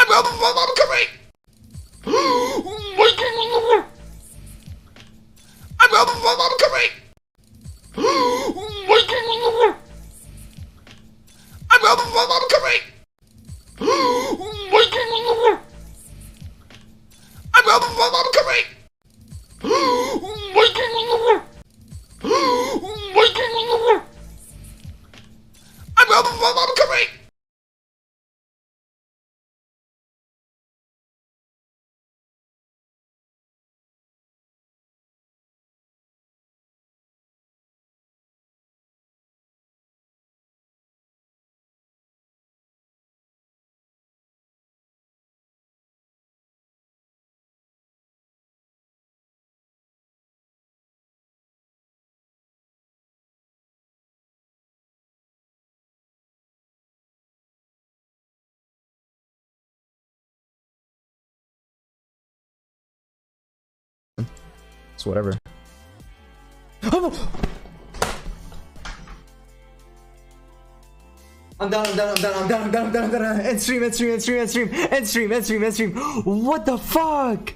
I'm coming! I'm coming! I'm coming! I'm coming! I'm coming! It's whatever. I'm done. End stream. What the fuck?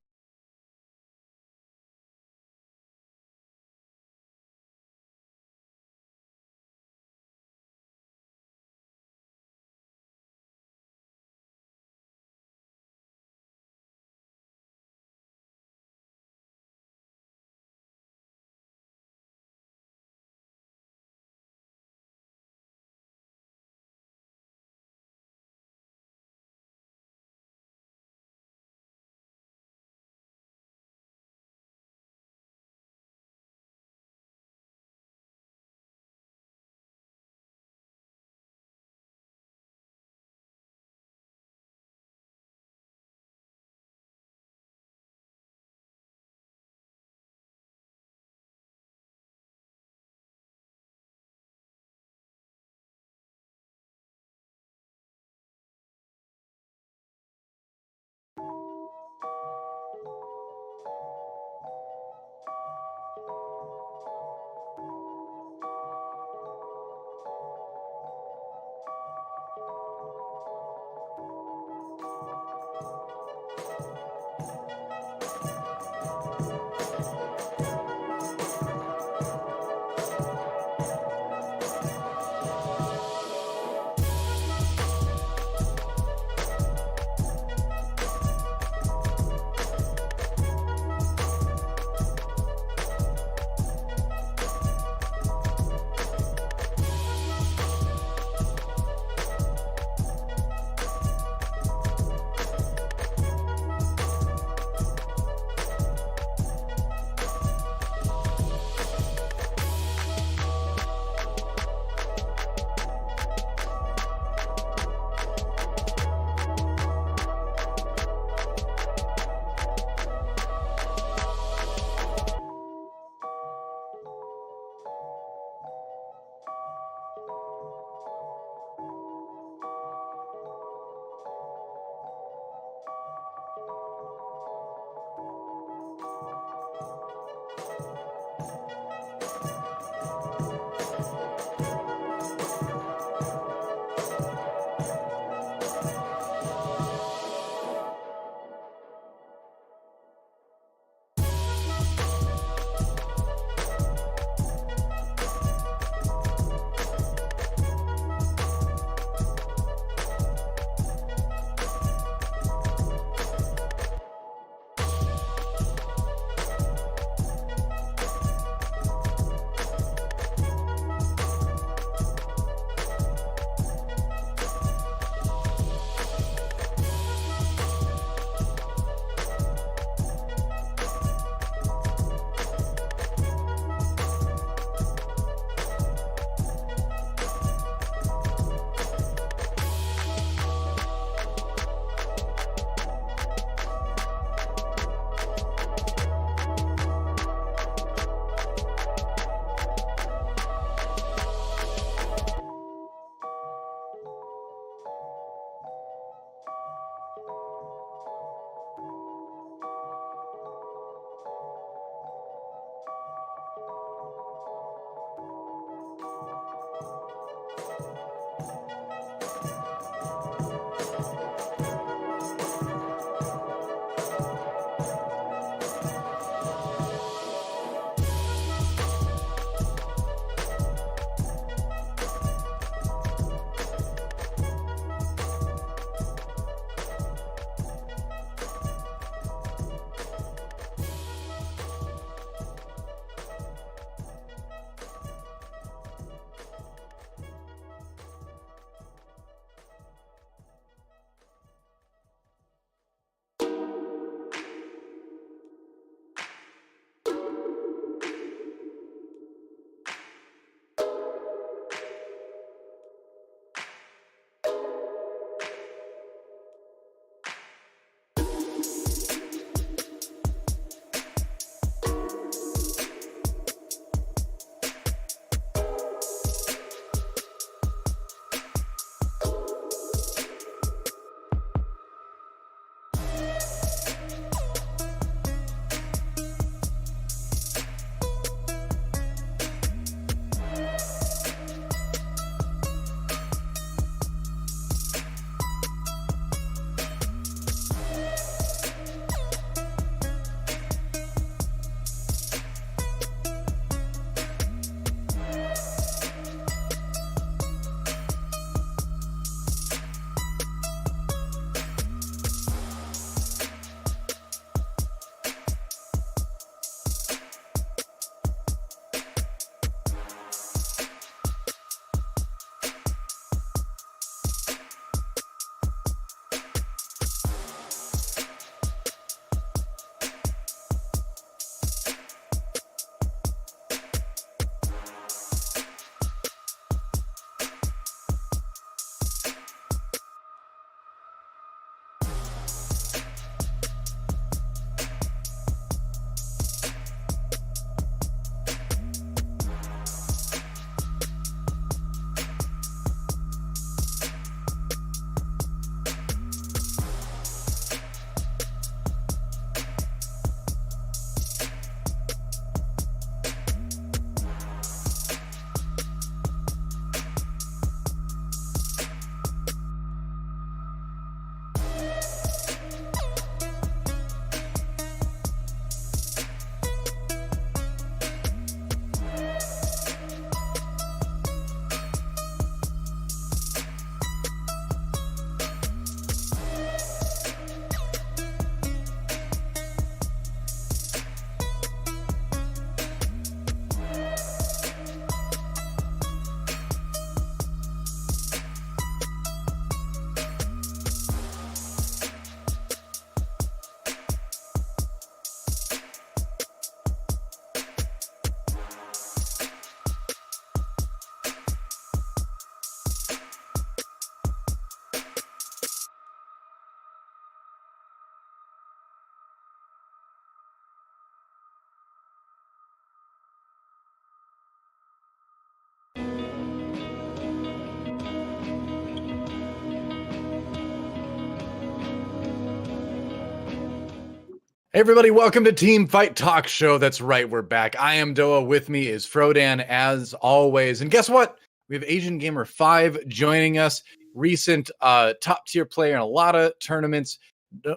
Hey everybody, welcome to Teamfight Talkshow. That's right, we're back. I am DoA. With me is Frodan, as always. And guess what? We have AsianGamer5 joining us. Recent top tier player in a lot of tournaments,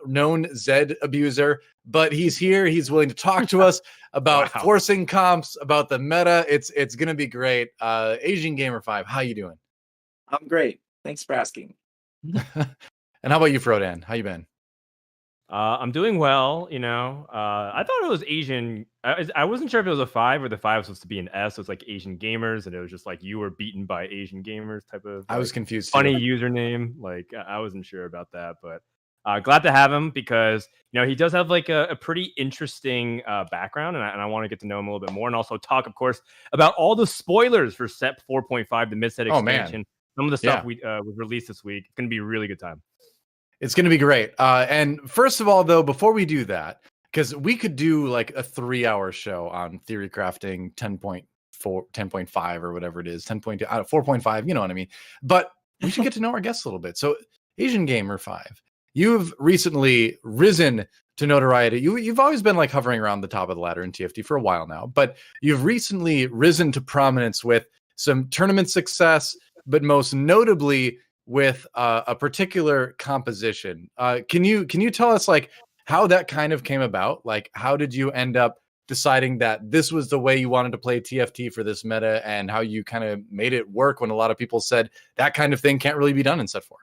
known Zed abuser. But he's here. He's willing to talk to us about forcing comps, about the meta. It's gonna be great. AsianGamer5, how you doing? I'm great. Thanks for asking. And how about you, Frodan? How you been? I'm doing well, you know. I thought it was Asian. I wasn't sure if it was a 5 or the 5 was supposed to be an S. So it's like Asian gamers, and it was just like you were beaten by Asian gamers type of. I was confused. Funny username. Like I wasn't sure about that, but glad to have him because you know he does have like a pretty interesting background, and I want to get to know him a little bit more, and also talk, of course, about all the spoilers for Set 4.5, the mid-set expansion. Some of the stuff we was released this week. It's gonna be a really good time. It's going to be great. And first of all, though, before we do that, because we could do like a 3-hour show on theory crafting 10.4, 10.5 or whatever it is, 10.2, 4.5, you know what I mean? But we should get to know our guests a little bit. So AsianGamer5, you've recently risen to notoriety. You've always been like hovering around the top of the ladder in TFT for a while now, but you've recently risen to prominence with some tournament success, but most notably with a particular composition. Can you tell us like how that kind of came about? Like, how did you end up deciding that this was the way you wanted to play TFT for this meta, and how you kind of made it work when a lot of people said that kind of thing can't really be done in Set 4?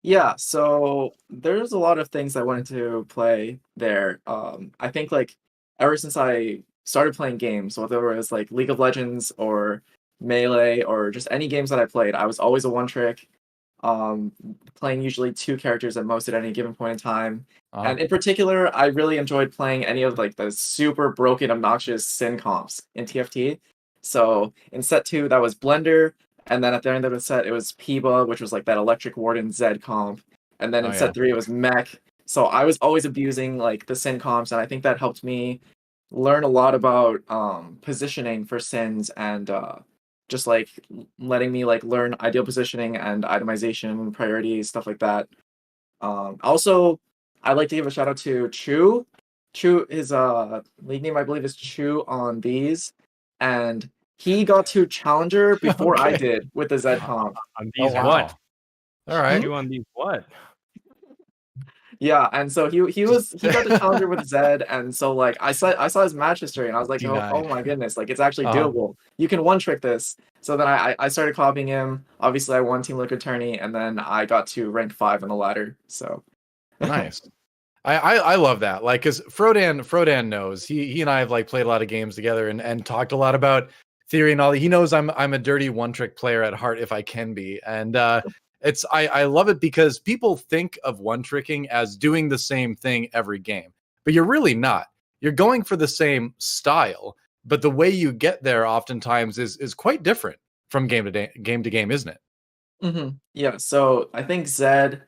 Yeah, so there's a lot of things I wanted to play there. I think like ever since I started playing games, whether it was like League of Legends or Melee or just any games that I played, I was always a one trick. Playing usually 2 characters at most at any given point in time. And in particular, I really enjoyed playing any of like the super broken, obnoxious Sin comps in TFT. So in Set 2, that was Blender, and then at the end of the set, it was Piba, which was like that Electric Warden Zed comp. And then in Set 3, it was Mech. So I was always abusing like the Sin comps, and I think that helped me learn a lot about positioning for Sins and just like letting me like learn ideal positioning and itemization priorities, stuff like that. Also, I'd like to give a shout out to Chu. Chu, his league name I believe is Chu on these, and he got to challenger before I did with the Zed comp. On these what? All right. Chu on these what? Yeah, and so he got the challenger with Zed, and so like I saw his match history, and I was like, oh my goodness, like it's actually doable. You can one trick this. So then I started copying him. Obviously, I won Team Liquid Tourney, and then I got to rank 5 on the ladder. So nice. I love that. Like, because Frodan knows he and I have like played a lot of games together and talked a lot about theory and all. He knows I'm a dirty one trick player at heart if I can be, and I love it because people think of one tricking as doing the same thing every game, but you're really not. You're going for the same style, but the way you get there oftentimes is quite different from game to game, isn't it? Mm-hmm. Yeah. So I think Zed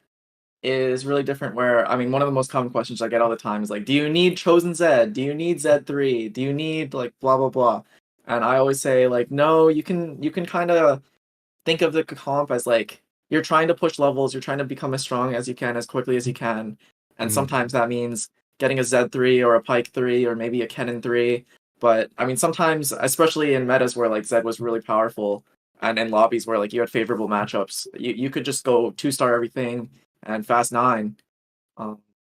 is really different. Where I mean, one of the most common questions I get all the time is like, "Do you need Chosen Zed? Do you need Zed 3? Do you need like blah blah blah?" And I always say like, "No, you can kind of think of the comp as like." You're trying to push levels, you're trying to become as strong as you can, as quickly as you can. And sometimes that means getting a Z3 or a Pike 3 or maybe a Kennen 3. But I mean, sometimes, especially in metas where like Zed was really powerful and in lobbies where like you had favorable matchups, you could just go 2-star everything and fast 9.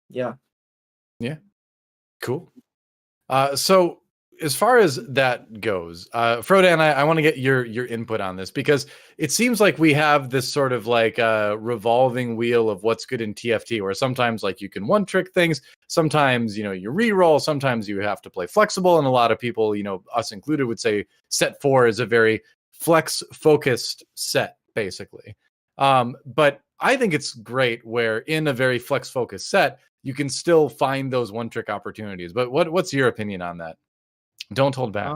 Yeah. Yeah. Cool. So as far as that goes, Frodan, I want to get your input on this because it seems like we have this sort of like revolving wheel of what's good in TFT, where sometimes like you can one trick things, sometimes you reroll, sometimes you have to play flexible, and a lot of people, us included, would say Set 4 is a very flex focused set, basically. But I think it's great where in a very flex focused set you can still find those one trick opportunities. But what's your opinion on that? Don't hold back.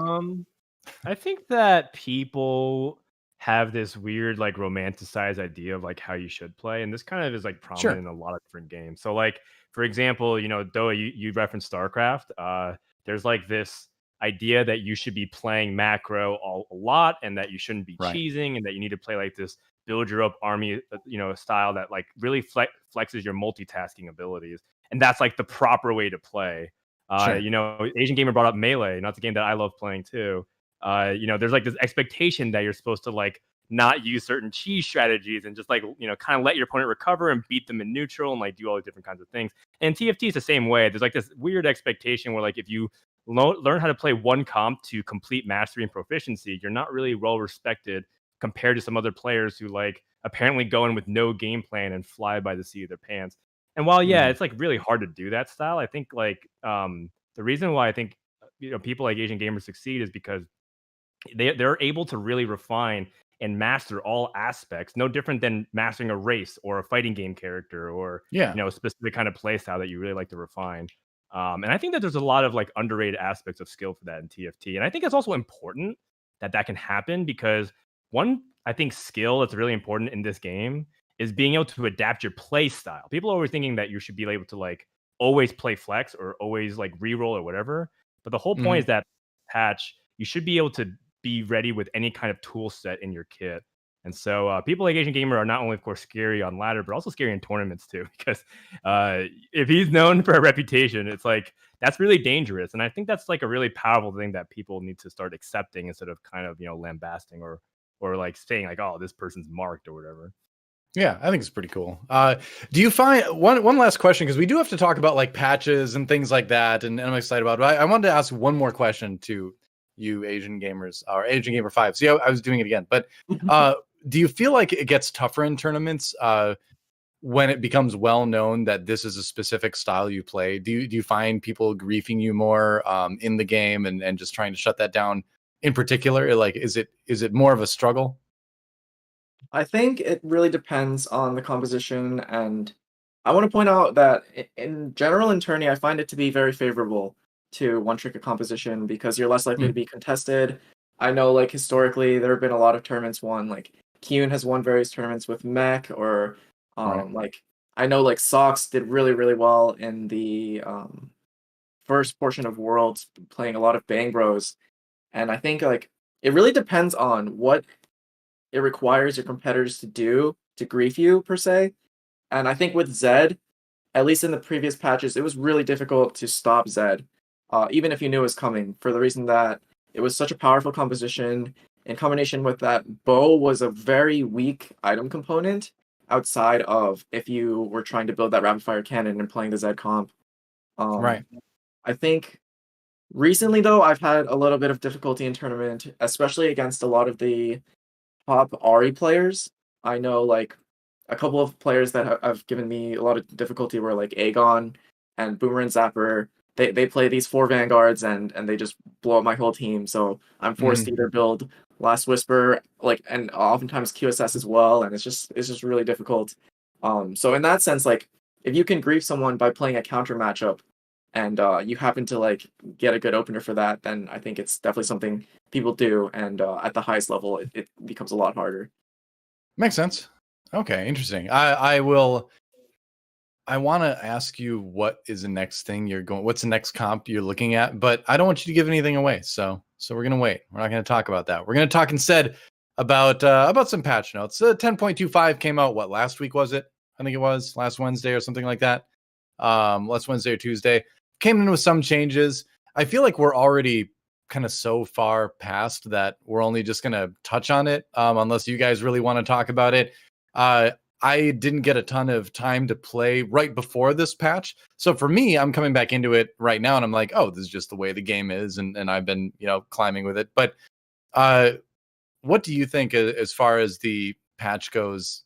I think that people have this weird, like, romanticized idea of like how you should play, and this kind of is like prominent in a lot of different games. So, like, for example, DoA, you referenced StarCraft. There's like this idea that you should be playing macro a lot, and that you shouldn't be cheesing, and that you need to play like this build your up army, style that like really flexes your multitasking abilities. and that's like the proper way to play. Sure. You know, Asian Gamer brought up Melee, and that's a game that I love playing too. You know, there's like this expectation that you're supposed to like not use certain cheese strategies and just like, you know, kind of let your opponent recover and beat them in neutral and like do all these different kinds of things. And TFT is the same way. There's like this weird expectation where like if you learn how to play one comp to complete mastery and proficiency, you're not really well respected compared to some other players who like apparently go in with no game plan and fly by the seat of their pants. And while it's like really hard to do that style, I think like the reason why I think you know people like Asian gamers succeed is because they're able to really refine and master all aspects, no different than mastering a race or a fighting game character or you know a specific kind of play style that you really like to refine. And I think that there's a lot of like underrated aspects of skill for that in TFT, and I think it's also important that that can happen because one, I think skill that's really important in this game is being able to adapt your play style. People are always thinking that you should be able to like always play flex or always like reroll or whatever, but the whole point is that patch you should be able to be ready with any kind of tool set in your kit. And so people like Asian Gamer are not only, of course, scary on ladder, but also scary in tournaments too. Because if he's known for a reputation, it's like that's really dangerous. And I think that's like a really powerful thing that people need to start accepting instead of kind of lambasting or like saying like, oh, this person's marked or whatever. Yeah, I think it's pretty cool. Do you find one last question because we do have to talk about like patches and things like that, and I'm excited about it. I wanted to ask one more question to you Asian gamers or AsianGamer5. See, I was doing it again, but do you feel like it gets tougher in tournaments when it becomes well known that this is a specific style you play? Do you find people griefing you more in the game and just trying to shut that down in particular? Like, is it more of a struggle? I think it really depends on the composition, and I want to point out that in general in tourney, I find it to be very favorable to one-trick composition because you're less likely to be contested. I know, like, historically, there have been a lot of tournaments won. Like, Kyun has won various tournaments with Mech, or, like, I know, like, Sox did really, really well in the first portion of Worlds, playing a lot of Bang Bros. And I think, like, it really depends on what it requires your competitors to do to grief you, per se. And I think with Zed, at least in the previous patches, it was really difficult to stop Zed. Even if you knew it was coming, for the reason that it was such a powerful composition. In combination with that, bow was a very weak item component outside of if you were trying to build that rapid fire cannon and playing the Zed comp. I think recently, though, I've had a little bit of difficulty in tournament, especially against a lot of the top Ari players. I know like a couple of players that have given me a lot of difficulty were like Aegon and Boomerang Zapper. They play these 4 Vanguards and they just blow up my whole team. So I'm forced to either build Last Whisper, like, and oftentimes QSS as well, and it's just really difficult. So in that sense, like, if you can grief someone by playing a counter matchup, and you happen to like get a good opener for that, then I think it's definitely something people do, and at the highest level, it becomes a lot harder. Makes sense. Okay, interesting. I want to ask you what is the next thing what's the next comp you're looking at, but I don't want you to give anything away. So we're going to wait. We're not going to talk about that. We're going to talk instead about some patch notes. 10.25 came out, what, last week was it? I think it was last Wednesday or something like that. Last Wednesday or Tuesday. Came in with some changes. I feel like we're already kind of so far past that we're only just going to touch on it unless you guys really want to talk about it. I didn't get a ton of time to play right before this patch. So for me, I'm coming back into it right now and I'm like, oh, this is just the way the game is. And I've been, climbing with it. But what do you think as far as the patch goes,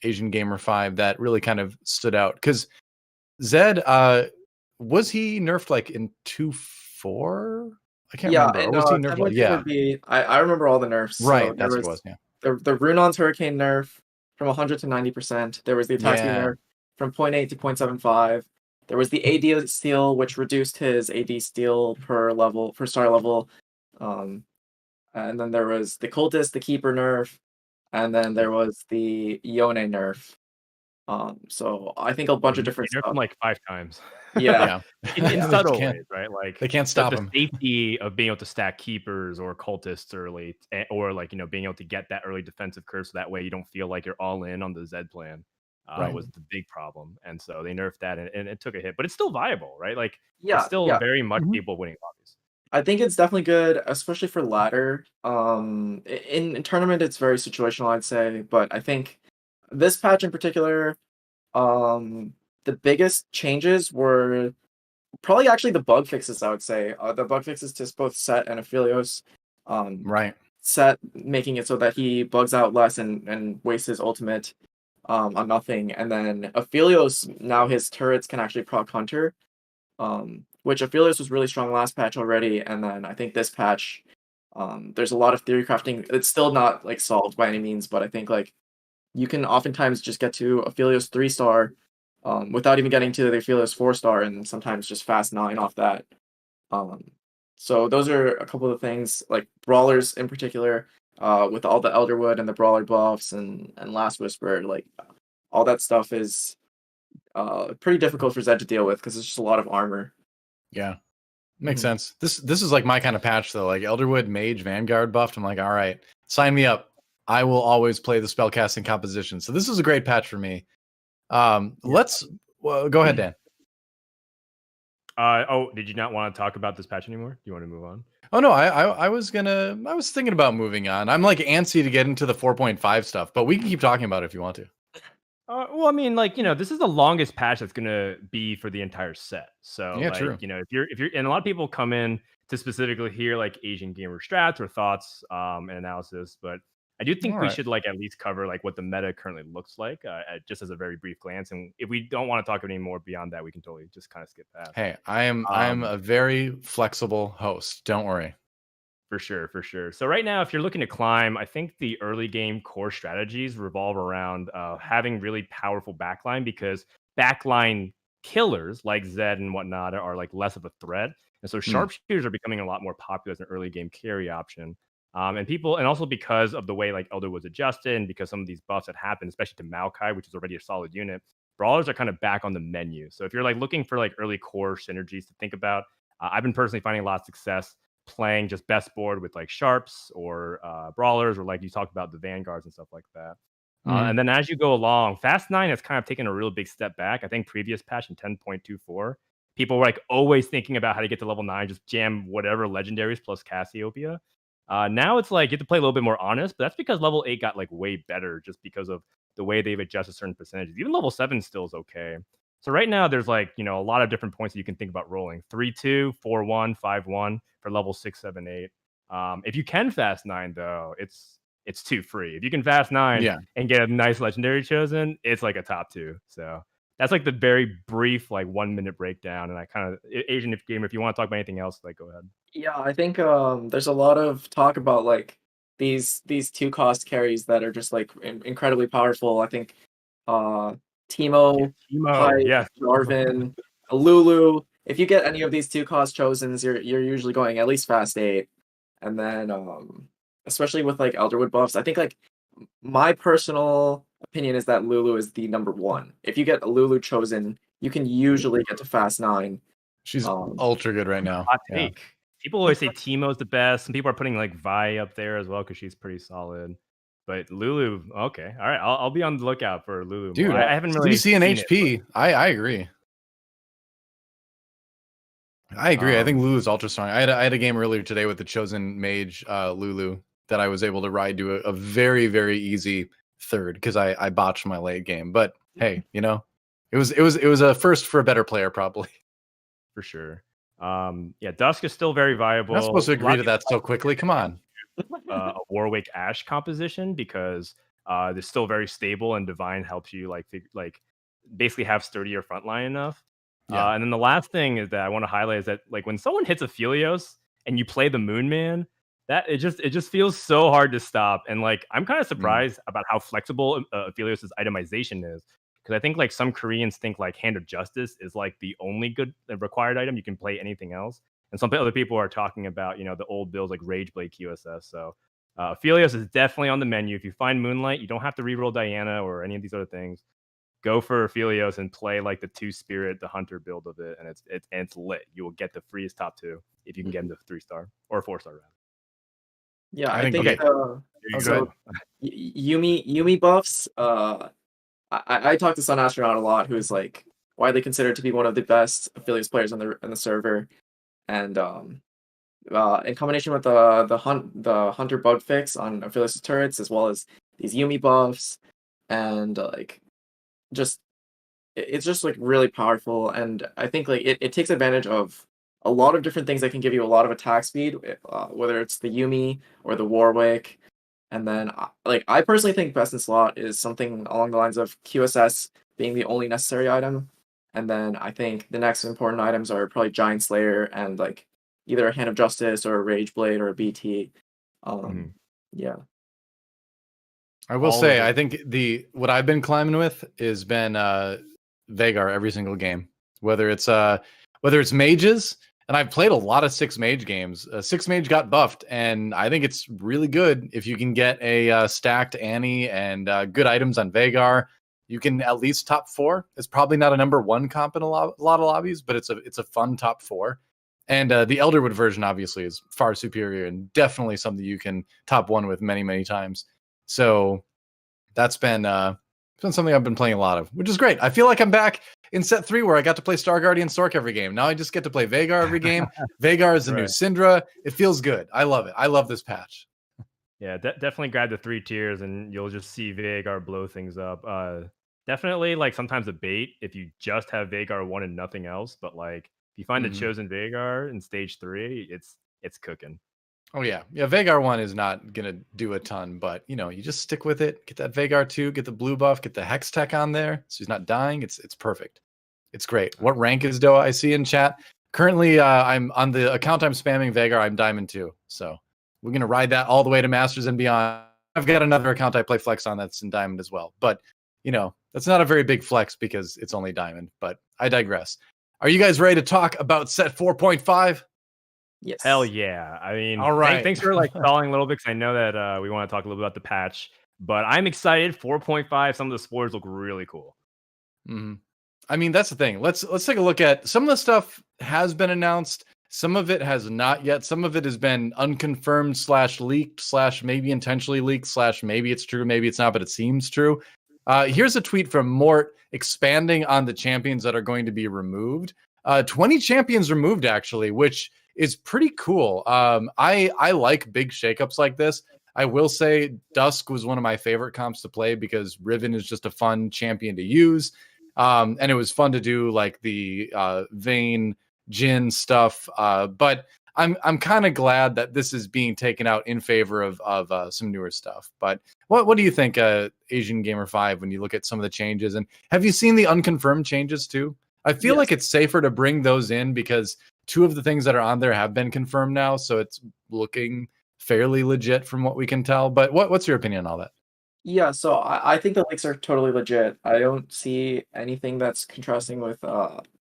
AsianGamer5, that really kind of stood out? Because Zed, was he nerfed like in 2.4? I can't remember. Or was he nerfed? Yeah. I remember all the nerfs. Right, so that's what it was, yeah. The Runon's Hurricane nerf from 100 to 90%. There was the attack speed nerf from 0.8 to 0.75. There was the AD steal, which reduced his AD steal per star level. And then there was the Cultist, the Keeper nerf, and then there was the Yone nerf. So I think a bunch of different stuff. Them like 5 times. Yeah. In subtle ways, right? Like they can't stop him. The safety of being able to stack keepers or cultists early, or like being able to get that early defensive curve, so that way you don't feel like you're all in on the Zed plan. Right. was the big problem, and so they nerfed that, and it took a hit, but it's still viable, right? Like Yeah, it's still yeah. very much capable of winning lobbies. I think it's definitely good, especially for ladder. In tournament, it's very situational, I'd say, but I think this patch in particular, the biggest changes were probably actually the bug fixes. I would say the bug fixes to both Set and Aphelios. Right. Set making it so that he bugs out less and wastes his ultimate on nothing, and then Aphelios now his turrets can actually proc Hunter. Which Aphelios was really strong last patch already, and then I think this patch, there's a lot of theory crafting. It's still not like solved by any means, but I think like you can oftentimes just get to Aphelios 3-star, without even getting to the Aphelios 4-star, and sometimes just fast 9 off that. Um, so those are a couple of things, like brawlers in particular, with all the Elderwood and the brawler buffs and Last Whisper, like all that stuff is pretty difficult for Zed to deal with because it's just a lot of armor. Yeah. Makes Mhm. sense. This is like my kind of patch though. Like Elderwood, Mage, Vanguard buffed. I'm like, all right, sign me up. I will always play the spellcasting composition. So this is a great patch for me. Let's go ahead, Dan. Oh, did you not want to talk about this patch anymore? Do you want to move on? Oh no, I was thinking about moving on. I'm like antsy to get into the 4.5 stuff, but we can keep talking about it if you want to. Well, I mean, like, this is the longest patch that's gonna be for the entire set. So, Yeah, like, true. if you're, and a lot of people come in to specifically hear like Asian gamer strats or thoughts, and analysis, but I do think All we right. should like at least cover like what the meta currently looks like, just as a very brief glance. And if we don't want to talk anymore beyond that, we can totally just kind of skip past. Hey, I am a very flexible host. Don't worry. For sure, for sure. So right now, if you're looking to climb, I think the early game core strategies revolve around having really powerful backline, because backline killers like Zed and whatnot are like less of a threat, and so sharpshooters are becoming a lot more popular as an early game carry option. And also because of the way like Elder was adjusted, and because some of these buffs that happened, especially to Maokai, which is already a solid unit, brawlers are kind of back on the menu. So if you're like looking for like early core synergies to think about, I've been personally finding a lot of success playing just best board with like sharps or brawlers, or like you talked about the vanguards and stuff like that. And then as you go along, Fast 9 has kind of taken a real big step back. I think previous patch in 10.24, people were like always thinking about how to get to level 9, just jam whatever legendaries plus Cassiopeia. Now it's like you have to play a little bit more honest, but that's because level 8 got like way better just because of the way they've adjusted certain percentages. Even level 7 still is okay. So right now there's like, a lot of different points that you can think about rolling. 3-2, 4-1, 5-1 for level 6, 7, 8. If you can fast 9 though, it's too free. If you can fast 9 and get a nice legendary chosen, it's like a top 2. So that's like the very brief, like 1-minute breakdown. And I kind of, Asian gamer, if you want to talk about anything else, like go ahead. Yeah, I think there's a lot of talk about like these 2-cost carries that are just like incredibly powerful. I think Teemo, Hyde, yes, Jarvan, Lulu. If you get any of these 2-cost chosens, you're usually going at least fast 8. And then especially with like Elderwood buffs, I think like my personal opinion is that Lulu is the number 1. If you get a Lulu chosen, you can usually get to fast 9. She's ultra good right now. Hot take. People always say Teemo's the best. Some people are putting like Vi up there as well because she's pretty solid. But Lulu, okay, all right. I'll be on the lookout for Lulu. Dude, I haven't really DC and seen HP. I agree. I agree. I think Lulu's ultra strong. I had a game earlier today with the chosen mage Lulu that I was able to ride to a very, very easy third because I botched my late game. But hey, it was a first for a better player probably. For sure. Yeah, Dusk is still very viable. I'm not supposed to agree to that so quickly. Come on. A Warwick Ash composition because they're still very stable, and Divine helps you like basically have sturdier frontline enough. And then the last thing is that I want to highlight is that like when someone hits Aphelios and you play the Moon Man, that it just feels so hard to stop. And like I'm kind of surprised about how flexible Aphelios' itemization is. Because I think like some Koreans think like Hand of Justice is like the only good required item. You can play anything else. And some other people are talking about, the old builds like Rageblade QSS. So Aphelios is definitely on the menu. If you find Moonlight, you don't have to reroll Diana or any of these other things. Go for Aphelios and play like the 2-spirit, the Hunter build of it. And it's lit. You will get the freest top 2 if you can get him to 3-star or 4-star rather. Yeah, I think okay. Yumi buffs, I talked to Sun Astronaut a lot, who's like widely considered to be one of the best affiliates players on the server, and in combination with the Hunter bug fix on affiliates turrets, as well as these Yumi buffs, and like just it's just like really powerful, and I think like it takes advantage of a lot of different things that can give you a lot of attack speed, whether it's the Yumi or the Warwick. And then like I personally think best in slot is something along the lines of QSS being the only necessary item. And then I think the next important items are probably Giant Slayer and like either a Hand of Justice or a Rage Blade or a BT. Yeah. I will All say, of it. I think what I've been climbing with has been Veigar every single game. Whether it's mages, and I've played a lot of 6 mage games. 6 mage got buffed, and I think it's really good if you can get a stacked Annie and good items on Veigar. You can at least top 4. It's probably not a number 1 comp in a lot of lobbies, but it's a fun top 4. And the Elderwood version obviously is far superior and definitely something you can top 1 with many times. So that's been something I've been playing a lot of, which is great. I feel like I'm back in set 3 where I got to play Star Guardian Sork every game. Now I just get to play Veigar every game. Veigar is the new Syndra. It feels good. I love it. I love this patch. Yeah, definitely grab the 3 tiers and you'll just see Veigar blow things up. Definitely like sometimes a bait if you just have Veigar 1 and nothing else, but like if you find the chosen Veigar in stage 3, it's cooking. Oh yeah. Veigar 1 is not gonna do a ton, but you just stick with it. Get that Veigar 2, get the blue buff, get the Hex Tech on there, so he's not dying. It's perfect. It's great. What rank is DoA? I see in chat. Currently, I'm on the account I'm spamming Veigar. I'm Diamond 2, so we're gonna ride that all the way to Masters and beyond. I've got another account I play Flex on that's in Diamond as well, but that's not a very big flex because it's only Diamond. But I digress. Are you guys ready to talk about set 4.5? Yes. Hell yeah. I mean, all right. Thanks for like stalling a little bit because I know that we want to talk a little bit about the patch, but I'm excited. 4.5, some of the spores look really cool. I mean, that's the thing. Let's take a look at some of the stuff has been announced. Some of it has not yet. Some of it has been unconfirmed / leaked / maybe intentionally leaked / maybe it's true, maybe it's not, but it seems true. Here's a tweet from Mort expanding on the champions that are going to be removed. 20 champions removed, actually, which is pretty cool. I like big shakeups like this. I will say Dusk was one of my favorite comps to play because Riven is just a fun champion to use. And it was fun to do like the Vayne Jhin stuff. But I'm kind of glad that this is being taken out in favor of some newer stuff. But what do you think, AsianGamer5, when you look at some of the changes? And have you seen the unconfirmed changes too? I feel like it's safer to bring those in because 2 of the things that are on there have been confirmed now. So it's looking fairly legit from what we can tell. But what's your opinion on all that? Yeah, so I think the leaks are totally legit. I don't see anything that's contrasting with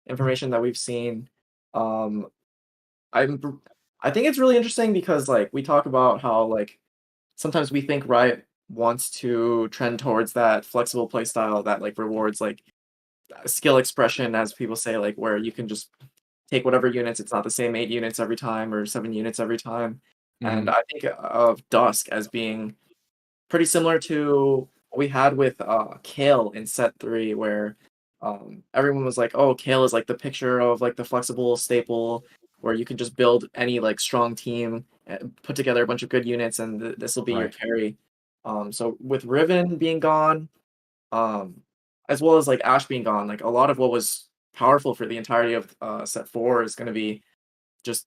information that we've seen. I think it's really interesting because like we talk about how like sometimes we think Riot wants to trend towards that flexible playstyle that like rewards like skill expression, as people say, like where you can just take whatever units. It's not the same 8 units every time or 7 units every time. And I think of Dusk as being pretty similar to what we had with Kale in set 3, where everyone was like, oh, Kale is like the picture of like the flexible staple where you can just build any like strong team, put together a bunch of good units, and this will be your carry. So with Riven being gone, as well as like Ashe being gone, like a lot of what was powerful for the entirety of set 4 is going to be just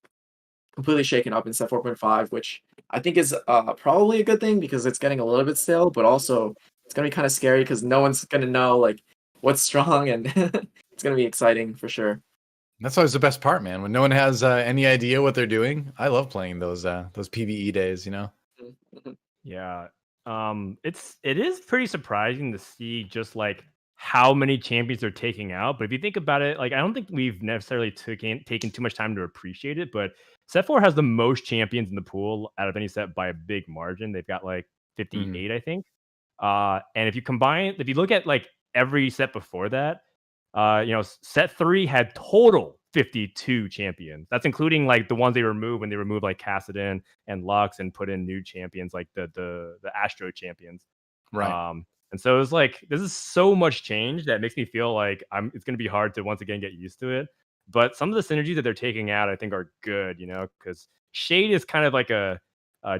completely shaken up in set 4.5, which I think is probably a good thing because it's getting a little bit stale, but also it's going to be kind of scary because no one's going to know like what's strong, and it's going to be exciting for sure. That's always the best part, man. When no one has any idea what they're doing. I love playing those PvE days, Yeah. It is pretty surprising to see just like how many champions they're taking out. But if you think about it, like I don't think we've necessarily taken too much time to appreciate it. But set 4 has the most champions in the pool out of any set by a big margin. They've got like 58, I think. And if you look at like every set before that, set 3 had total 52 champions. That's including like the ones they removed when they removed like Kassadin and Lux and put in new champions like the Astro champions. Right. And so it was like, this is so much change that makes me feel like it's going to be hard to once again get used to it. But some of the synergies that they're taking out, I think, are good, because Shade is kind of like a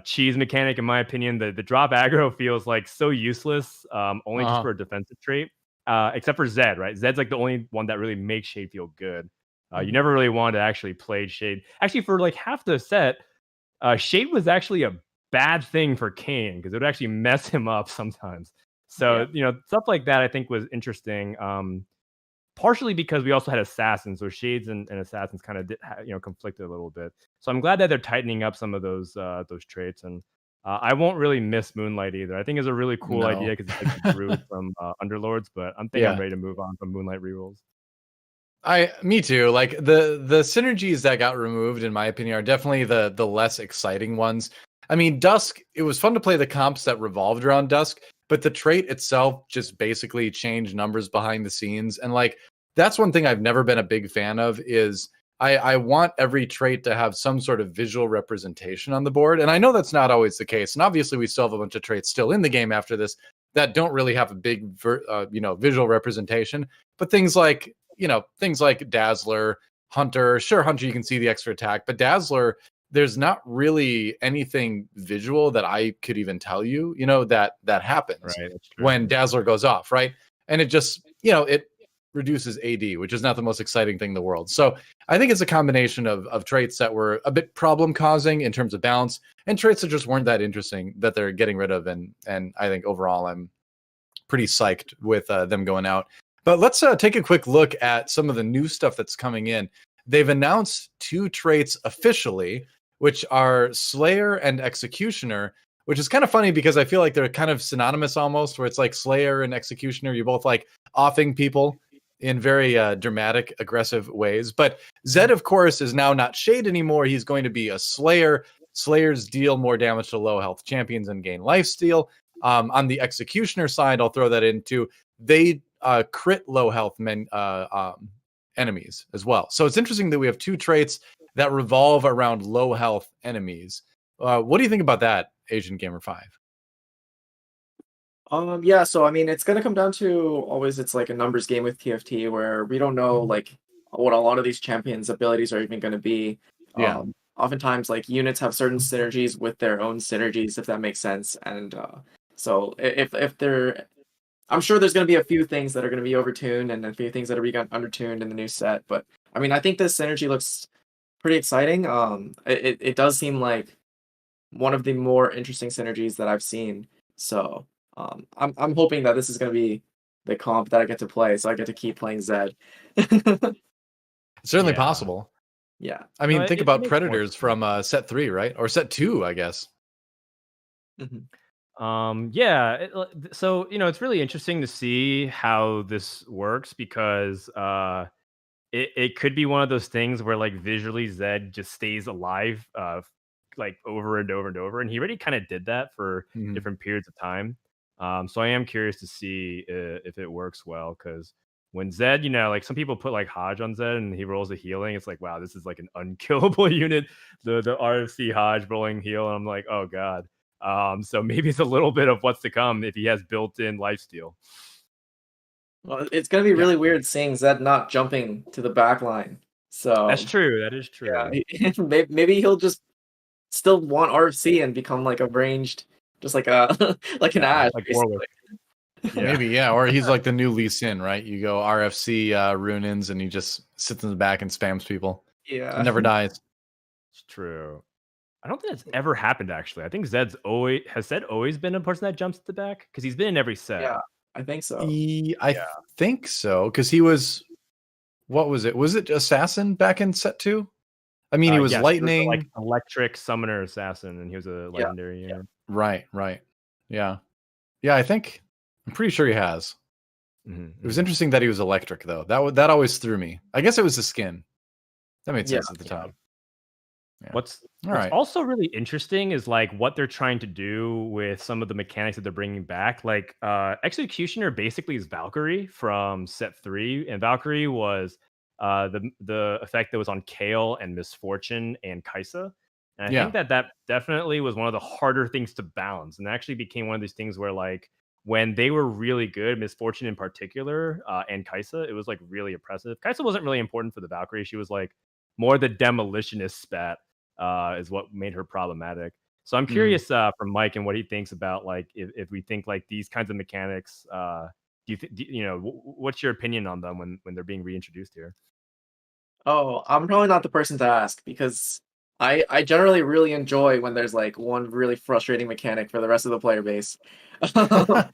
cheese mechanic, in my opinion. The drop aggro feels like so useless, only just for a defensive trait, except for Zed, right? Zed's like the only one that really makes Shade feel good. You never really wanted to actually play Shade. Actually, for like half the set, Shade was actually a bad thing for Kane because it would actually mess him up sometimes. So, stuff like that I think was interesting. Partially because we also had assassins, so Shades and assassins kind of conflicted a little bit. So I'm glad that they're tightening up some of those traits, and I won't really miss Moonlight either. I think it's a really cool idea because it's like the druid from Underlords, but I'm ready to move on from Moonlight rerolls. Me too. Like the synergies that got removed, in my opinion, are definitely the less exciting ones. I mean, Dusk, it was fun to play the comps that revolved around Dusk, but the trait itself just basically changed numbers behind the scenes. And like, that's one thing I've never been a big fan of is I want every trait to have some sort of visual representation on the board. And I know that's not always the case. And obviously we still have a bunch of traits still in the game after this that don't really have a big, visual representation, but things like Dazzler, Hunter, sure, Hunter, you can see the extra attack, but Dazzler, there's not really anything visual that I could even tell you, that happens when Dazzler goes off, right? And it just, it reduces AD, which is not the most exciting thing in the world. So I think it's a combination of traits that were a bit problem causing in terms of balance and traits that just weren't that interesting that they're getting rid of. And I think overall, I'm pretty psyched with them going out. But let's take a quick look at some of the new stuff that's coming in. They've announced 2 traits officially, which are Slayer and Executioner, which is kind of funny because I feel like they're kind of synonymous almost, where it's like Slayer and Executioner. You're both like offing people in very dramatic, aggressive ways. But Zed, of course, is now not Shade anymore. He's going to be a Slayer. Slayers deal more damage to low health champions and gain lifesteal. On the Executioner side, I'll throw that in too. They crit low health enemies as well. So it's interesting that we have 2 traits that revolve around low health enemies. What do you think about that, AsianGamer5? Yeah, so I mean, it's gonna come down to always it's like a numbers game with TFT where we don't know like what a lot of these champions' abilities are even gonna be. Yeah. Oftentimes, like units have certain synergies with their own synergies, if that makes sense. And so if they're, I'm sure there's gonna be a few things that are gonna be overtuned and a few things that are being undertuned in the new set. But I mean, I think this synergy looks pretty exciting. It does seem like one of the more interesting synergies that I've seen. So. I'm hoping that this is going to be the comp that I get to play, so I get to keep playing Zed. It's certainly possible. Yeah. I mean, think about Predators from set 3, right? Or set 2, I guess. Yeah. So, it's really interesting to see how this works because it could be one of those things where like visually Zed just stays alive like over and over and over. And he already kind of did that for different periods of time. So I am curious to see if it works well because when Zed, like some people put like Hodge on Zed and he rolls a healing, it's like, wow, this is like an unkillable unit. The RFC Hodge rolling heal, and I'm like, oh god. So maybe it's a little bit of what's to come if he has built-in lifesteal. Well, it's gonna be really weird seeing Zed not jumping to the back line. So that's true. That is true. Yeah, maybe he'll just still want RFC and become like a ranged. Just like a like an Ash, like Maybe, yeah. Or he's like the new Lee Sin, right? You go RFC Runins and he just sits in the back and spams people. Yeah. And never dies. It's true. I don't think that's ever happened actually. I think Zed always been a person that jumps at the back? Because he's been in every set. Yeah, I think so. I think so. Because he was, what was it? Was it Assassin back in set 2? I mean, he was lightning, like electric summoner assassin, and he was a legendary unit. Right. Yeah. I'm pretty sure he has. It was interesting that he was electric, though. That always threw me. I guess it was the skin. That made sense at the time. Yeah. What's also really interesting is like what they're trying to do with some of the mechanics that they're bringing back. Like Executioner basically is Valkyrie from set 3, and Valkyrie was the effect that was on Kale and Misfortune and Kaisa. And I think that definitely was one of the harder things to balance, and actually became one of these things where like when they were really good, Misfortune in particular, and Kaisa, it was like really impressive. Kaisa wasn't really important for the Valkyrie. She was like more the demolitionist spat, is what made her problematic. So I'm curious from Mike and what he thinks about like if we think like these kinds of mechanics. What's your opinion on them when they're being reintroduced here? Oh, I'm probably not the person to ask because I generally really enjoy when there's like one really frustrating mechanic for the rest of the player base. Like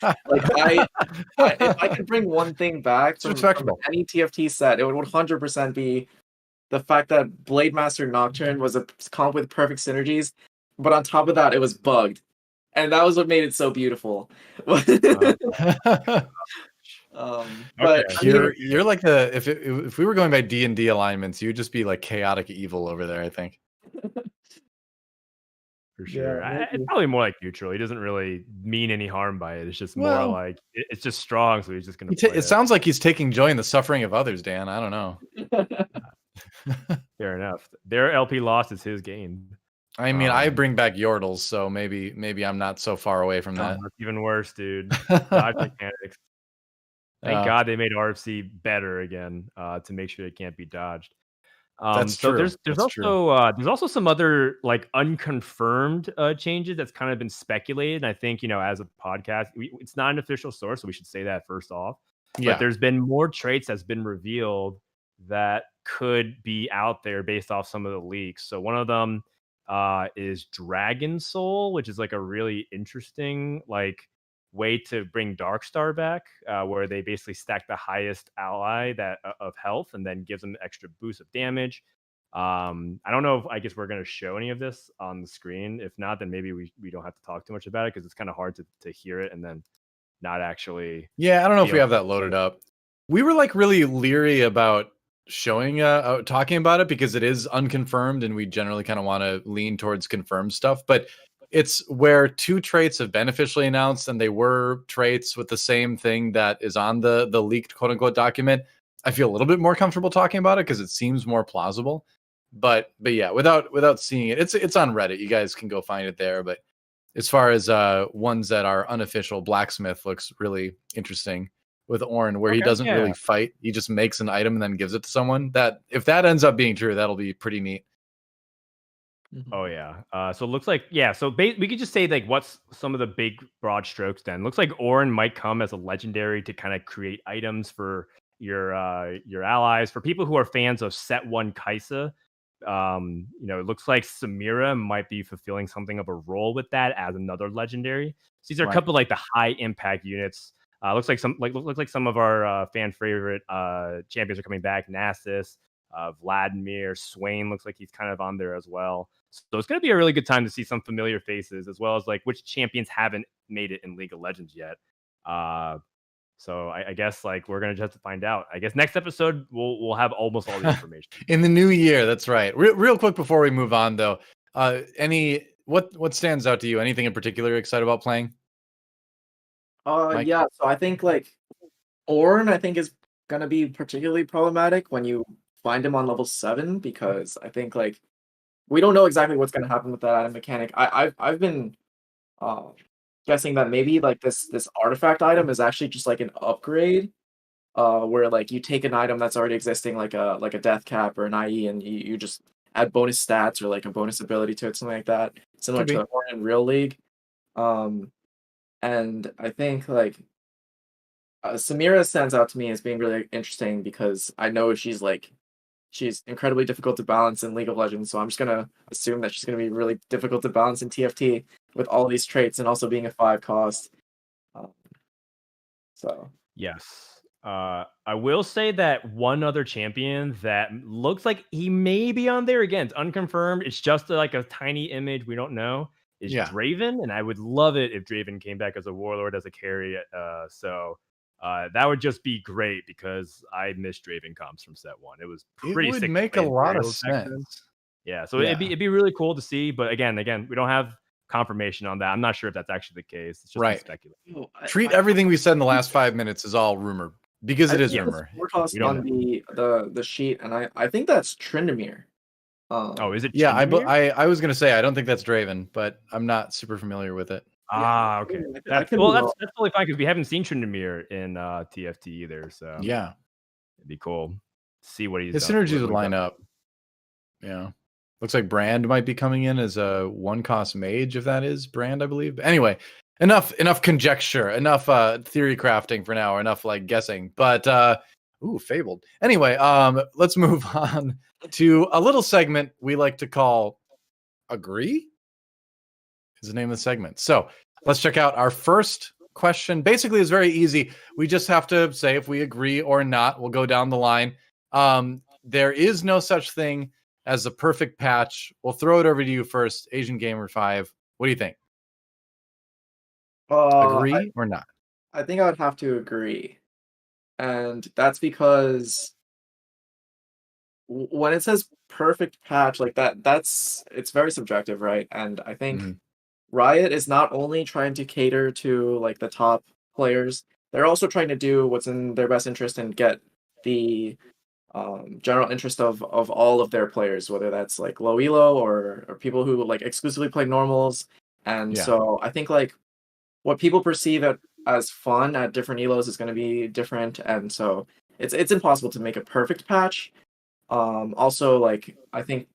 if I could bring one thing back from any TFT set, it would 100% be the fact that Blade Master Nocturne was a comp with perfect synergies, but on top of that, it was bugged, and that was what made it so beautiful. But okay. You're like the if we were going by D&D alignments, you'd just be like chaotic evil over there, I think. For sure. It's probably more like neutral. He doesn't really mean any harm by it. It's just more like it's just strong, so he's just gonna play it sounds like he's taking joy in the suffering of others, Dan. I don't know. Fair enough. Their LP loss is his gain. I mean, I bring back Yordles, so maybe I'm not so far away from that. That's even worse, dude. Dodge mechanics. Thank God they made RFC better again to make sure it can't be dodged. That's so true. There's also some other like unconfirmed changes that's kind of been speculated. And I think as a podcast, it's not an official source, so we should say that first off. Yeah. But there's been more traits that's been revealed that could be out there based off some of the leaks. So one of them is Dragon Soul, which is like a really interesting like way to bring Darkstar back, where they basically stack the highest ally of health and then gives them an extra boost of damage. I don't know if I guess we're going to show any of this on the screen. If not, then maybe we don't have to talk too much about it because it's kind of hard to hear it and then not actually. Yeah, I don't know if we have that loaded up. We were like really leery about showing talking about it because it is unconfirmed and we generally kind of want to lean towards confirmed stuff, but it's where two traits have been officially announced and they were traits with the same thing that is on the leaked quote unquote document. I feel a little bit more comfortable talking about it because it seems more plausible. But yeah, without seeing it, it's on Reddit. You guys can go find it there. But as far as ones that are unofficial, Blacksmith looks really interesting with Ornn, where he doesn't really fight. He just makes an item and then gives it to someone. That if that ends up being true, that'll be pretty neat. Oh yeah. So it looks like So we could just say like what's some of the big broad strokes. Then looks like Ornn might come as a legendary to kind of create items for your allies. For people who are fans of Set 1 Kaisa, it looks like Samira might be fulfilling something of a role with that as another legendary. So these are a couple like the high impact units. Looks like some of our fan favorite champions are coming back. Nasus, Vladimir, Swain looks like he's kind of on there as well. So it's going to be a really good time to see some familiar faces as well as like which champions haven't made it in League of Legends yet. So I guess like we're going to just have to find out. I guess next episode we'll have almost all the information in the new year. That's right. Real quick before we move on though, what stands out to you? Anything in particular you're excited about playing? Yeah, so I think like Ornn I think is going to be particularly problematic when you find him on level 7 because I think like we don't know exactly what's going to happen with that item mechanic. I've been guessing that maybe like this artifact item is actually just like an upgrade, where like you take an item that's already existing, like a death cap or an IE, and you just add bonus stats or like a bonus ability to it, something like that, similar to Ornn in Real League. And I think like Samira stands out to me as being really interesting because I know she's incredibly difficult to balance in League of Legends, so I'm just gonna assume that she's gonna be really difficult to balance in TFT with all these traits and also being a 5 cost. So yes, I will say that one other champion that looks like he may be on there again. It's unconfirmed. It's just like a tiny image. We don't know. Is Draven, and I would love it if Draven came back as a warlord as a carry. That would just be great because I missed Draven comps from Set 1. It was pretty sick. It would make a lot of sense. Yeah, so it'd be really cool to see. But again, we don't have confirmation on that. I'm not sure if that's actually the case. It's just speculation. Treat everything we said in the last 5 minutes as all rumor because it is rumor. We're tossed on the sheet, and I think that's Tryndamere. Is it? Yeah, I was gonna say I don't think that's Draven, but I'm not super familiar with it. Okay. I That's could well, be wrong. that's totally fine because we haven't seen Tryndamere in TFT either, so Yeah, it'd be cool to see what he's his done. synergies would what he's line done. up. Yeah, looks like Brand might be coming in as a one-cost mage, if that is Brand, I believe. But anyway, enough conjecture, enough theory crafting for now, or enough like guessing. But ooh, fabled. Anyway, let's move on to a little segment we like to call "Agree." Is the name of the segment. So let's check out our first question. Basically, it's very easy. We just have to say if we agree or not. We'll go down the line. There is no such thing as a perfect patch. We'll throw it over to you first, AsianGamer5. What do you think? Agree or not? I think I would have to agree. And that's because when it says perfect patch like that's it's very subjective, right? And I think Mhm. Riot is not only trying to cater to like the top players, they're also trying to do what's in their best interest and get the general interest of all of their players, whether that's like low elo or people who like exclusively play normals. And Yeah. so I think like what people perceive as fun at different elos is going to be different, and so it's impossible to make a perfect patch. Also, like I think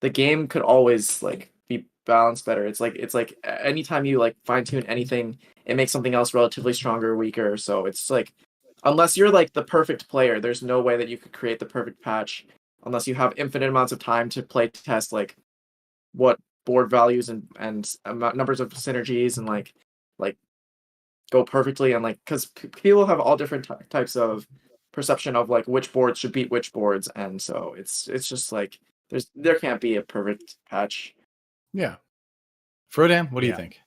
the game could always like be balanced better. It's like anytime you like fine tune anything, it makes something else relatively stronger or weaker. So it's like unless you're like the perfect player, there's no way that you could create the perfect patch unless you have infinite amounts of time to play test like what board values and numbers of synergies and like go perfectly, and like because people have all different types of perception of like which boards should beat which boards, and so it's just like there can't be a perfect patch. Yeah. Frodan, what do you Yeah. think?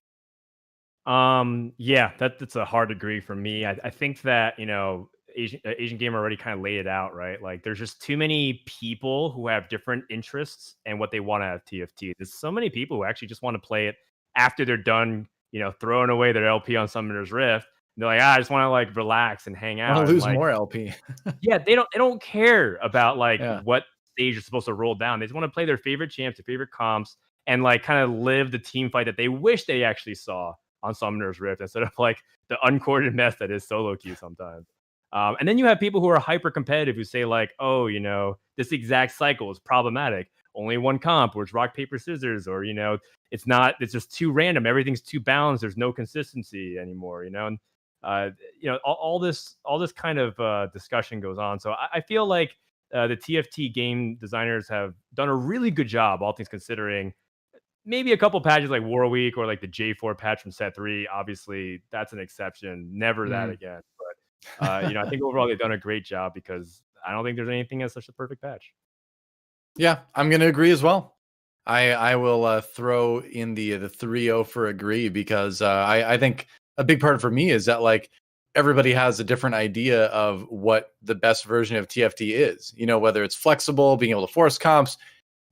Yeah, that's a hard agree for me. I think that Asian Gamer already kind of laid it out, right? Like, there's just too many people who have different interests and what they want out of TFT. There's so many people who actually just want to play it after they're done, throwing away their LP on Summoner's Rift. They're like, I just want to like relax and hang I want out. to And lose like, more LP. yeah, they don't care about like Yeah. what stage you're supposed to roll down. They just want to play their favorite champs, their favorite comps, and like kind of live the team fight that they wish they actually saw on Summoner's Rift instead of like the uncorded mess that is solo queue sometimes. And then you have people who are hyper competitive who say like, oh, this exact cycle is problematic. Only one comp, or it's rock paper scissors, or it's just too random. Everything's too balanced. There's no consistency anymore. And all this kind of discussion goes on. So I feel like the TFT game designers have done a really good job, all things considering. Maybe a couple patches like War Week or like the J4 patch from Set 3. Obviously, that's an exception. Never that again. But I think overall they've done a great job because I don't think there's anything as such a perfect patch. Yeah, I'm going to agree as well. I will throw in the 3-0 for agree because I think a big part for me is that like everybody has a different idea of what the best version of TFT is. Whether it's flexible, being able to force comps,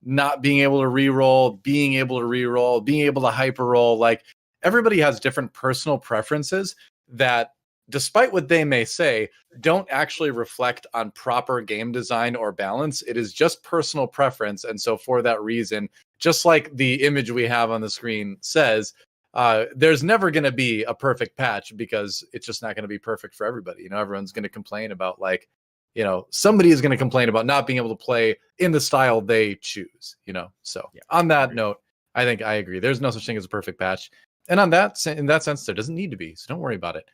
not being able to reroll, being able to reroll, being able to hyper roll. Like everybody has different personal preferences that, despite what they may say, don't actually reflect on proper game design or balance. It is just personal preference. And so for that reason, just like the image we have on the screen says, there's never going to be a perfect patch because it's just not going to be perfect for everybody. Everyone's going to complain about like, somebody is going to complain about not being able to play in the style they choose, So Yeah, on that note, I think I agree. There's no such thing as a perfect patch. And in that sense, there doesn't need to be. So don't worry about it.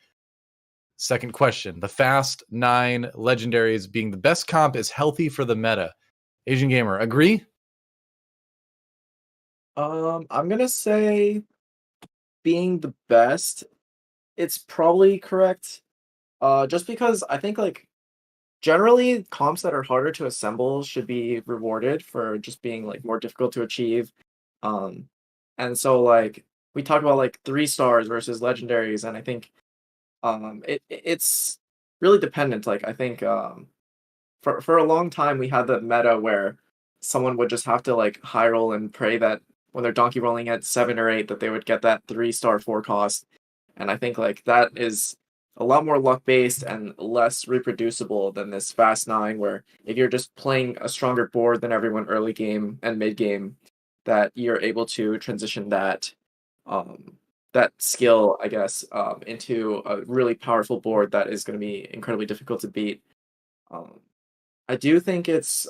Second question. The Fast 9 legendaries being the best comp is healthy for the meta. Asian Gamer, agree? I'm gonna say being the best, it's probably correct. Just because I think like generally comps that are harder to assemble should be rewarded for just being like more difficult to achieve. Um, and so like we talked about like 3 stars versus legendaries, and I think it's really dependent. Like I think for a long time we had the meta where someone would just have to like high roll and pray that when they're donkey rolling at 7 or 8 that they would get that 3-star 4 cost. And I think like that is a lot more luck based and less reproducible than this fast 9 where if you're just playing a stronger board than everyone early game and mid game, that you're able to transition that that skill, I guess, into a really powerful board that is going to be incredibly difficult to beat. I do think it's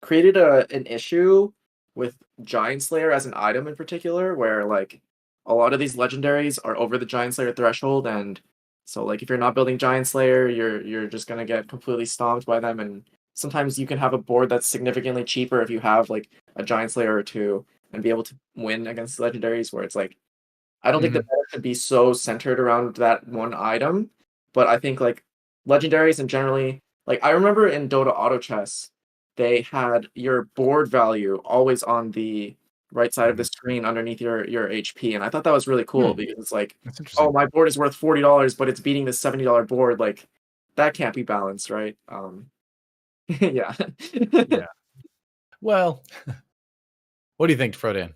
created an issue with Giant Slayer as an item in particular, where like a lot of these legendaries are over the Giant Slayer threshold, and so like if you're not building Giant Slayer, you're just gonna get completely stomped by them. And sometimes you can have a board that's significantly cheaper if you have like a Giant Slayer or two and be able to win against legendaries. Where it's like I don't think the meta should be so centered around that one item, but I think like legendaries and generally like I remember in Dota Auto Chess they had your board value always on the right side of the screen underneath your HP, and I thought that was really cool because it's like, That's oh, interesting. my board is worth $40, but it's beating this $70 board. Like that can't be balanced, right? Yeah. Yeah. Well, what do you think, Frodan?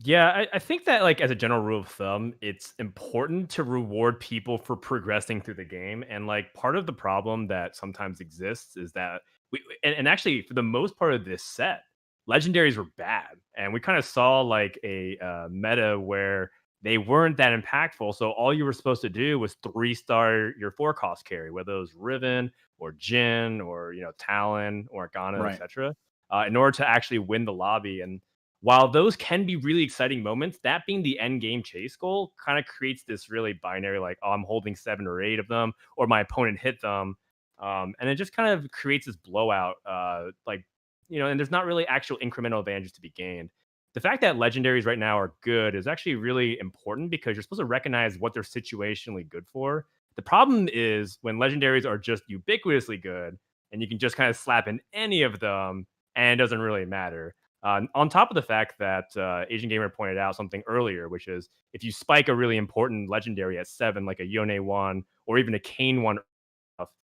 Yeah, I think that like as a general rule of thumb, it's important to reward people for progressing through the game. And like part of the problem that sometimes exists is that and actually for the most part of this set, legendaries were bad. And we kind of saw like a meta where they weren't that impactful. So all you were supposed to do was 3-star your 4-cost carry, whether it was Riven or Jin or Talon or Ghana, Right. etc. In order to actually win the lobby. And while those can be really exciting moments, that being the end game chase goal kind of creates this really binary, like, oh, I'm holding 7 or 8 of them, or my opponent hit them. And it just kind of creates this blowout, and there's not really actual incremental advantages to be gained. The fact that legendaries right now are good is actually really important because you're supposed to recognize what they're situationally good for. The problem is when legendaries are just ubiquitously good and you can just kind of slap in any of them and it doesn't really matter. On top of the fact that Asian Gamer pointed out something earlier, which is if you spike a really important legendary at 7, like a Yone 1 or even a Kane 1,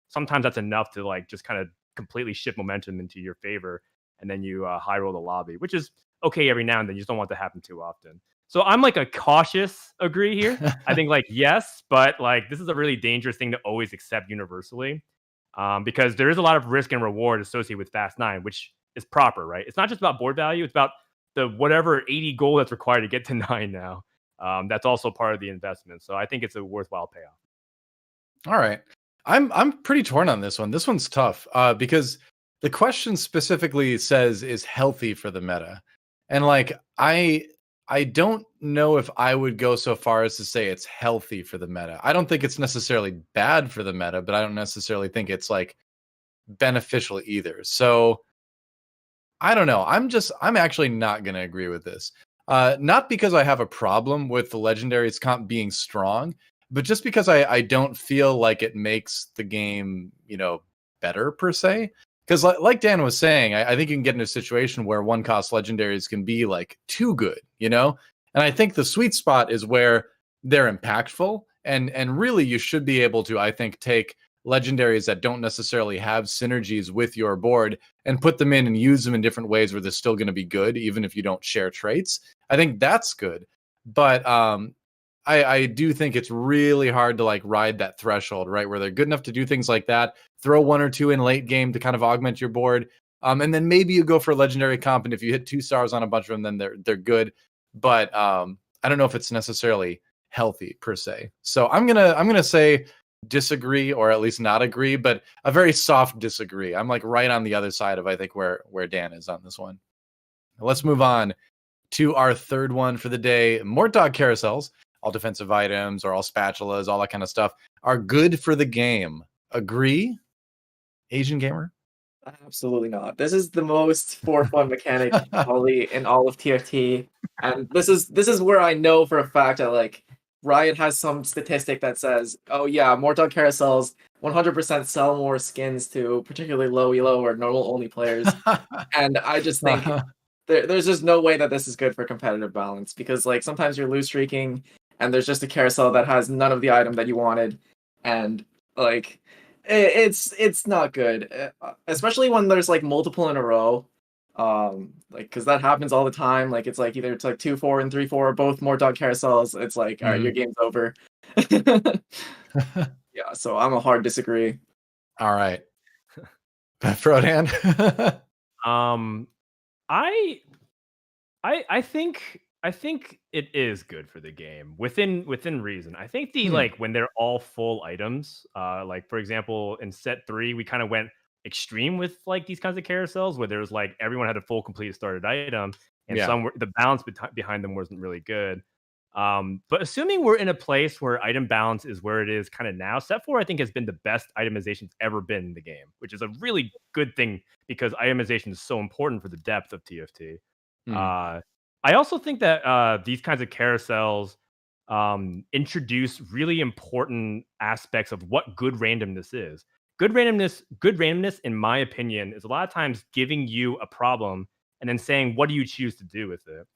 sometimes that's enough to like just kind of completely shift momentum into your favor, and then you high roll the lobby, which is okay every now and then. You just don't want to happen too often. So I'm like a cautious agree here. I think like yes, but like this is a really dangerous thing to always accept universally, because there is a lot of risk and reward associated with Fast 9, which is proper, right? It's not just about board value; it's about the whatever 80 goal that's required to get to 9 now. That's also part of the investment. So I think it's a worthwhile payoff. All right. I'm pretty torn on this one. This one's tough because the question specifically says is healthy for the meta. And like I don't know if I would go so far as to say it's healthy for the meta. I don't think it's necessarily bad for the meta, but I don't necessarily think it's like beneficial either. So I don't know. I'm actually not going to agree with this. Not because I have a problem with the legendaries comp being strong, but just because I don't feel like it makes the game, better per se. Because like Dan was saying, I think you can get into a situation where 1-cost legendaries can be like too good, And I think the sweet spot is where they're impactful, and really you should be able to, I think, take legendaries that don't necessarily have synergies with your board and put them in and use them in different ways where they're still going to be good, even if you don't share traits. I think that's good. But I do think it's really hard to like ride that threshold, right? Where they're good enough to do things like that, throw 1 or 2 in late game to kind of augment your board. And then maybe you go for a legendary comp, and if you hit 2 stars on a bunch of them, then they're good. But I don't know if it's necessarily healthy per se. So I'm gonna say disagree, or at least not agree, but a very soft disagree. I'm like right on the other side of I think where Dan is on this one. Now let's move on to our third one for the day. Mortdog carousels, all defensive items or all spatulas, all that kind of stuff are good for the game. Agree, Asian Gamer? Absolutely not. This is the most for fun mechanic probably in all of TFT, and this is where I know for a fact that like Riot has some statistic that says, oh yeah, Mortal Carousels 100% sell more skins to particularly low elo or normal only players, and I just think there's just no way that this is good for competitive balance, because like sometimes you're lose streaking and there's just a carousel that has none of the item that you wanted, and like it's not good, especially when there's like multiple in a row, like because that happens all the time. Like it's like either it's like 2-4 and 3-4 both more dog carousels. It's like all right, your game's over. Yeah, so I'm a hard disagree. All right. Frodan. I think I think it is good for the game within reason. I think the Hmm. like when they're all full items, like for example, in set 3, we kind of went extreme with like these kinds of carousels where there's like everyone had a full complete started item, and Yeah. the balance behind them wasn't really good. But assuming we're in a place where item balance is where it is kind of now, set 4 I think has been the best itemization it's ever been in the game, which is a really good thing because itemization is so important for the depth of TFT. Hmm. I also think that these kinds of carousels introduce really important aspects of what good randomness is. Good randomness, in my opinion, is a lot of times giving you a problem and then saying, "What do you choose to do with it?"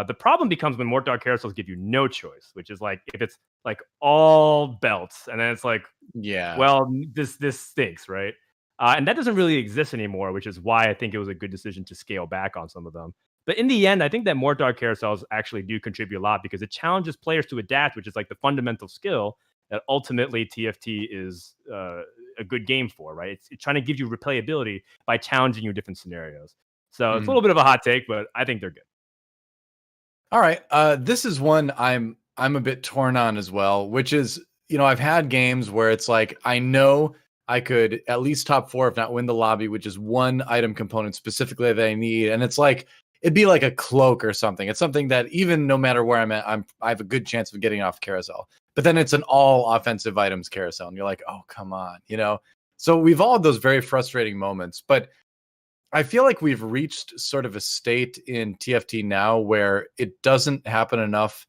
The problem becomes when more dark carousels give you no choice, which is like if it's like all belts, and then it's like, Yeah. well, this stinks, right? And that doesn't really exist anymore, which is why I think it was a good decision to scale back on some of them. But in the end, I think that more dark carousels actually do contribute a lot because it challenges players to adapt, which is like the fundamental skill that ultimately TFT is a good game for, right? It's trying to give you replayability by challenging you different scenarios. So it's a Hmm. little bit of a hot take, but I think they're good. All right. This is one I'm a bit torn on as well, which is, I've had games where it's like I know I could at least top 4, if not win the lobby, which is one item component specifically that I need. And it's like it'd be like a cloak or something. It's something that even no matter where I'm at, I have a good chance of getting off carousel. But then it's an all offensive items carousel, and you're like, oh, come on. So we've all had those very frustrating moments, but I feel like we've reached sort of a state in TFT now where it doesn't happen enough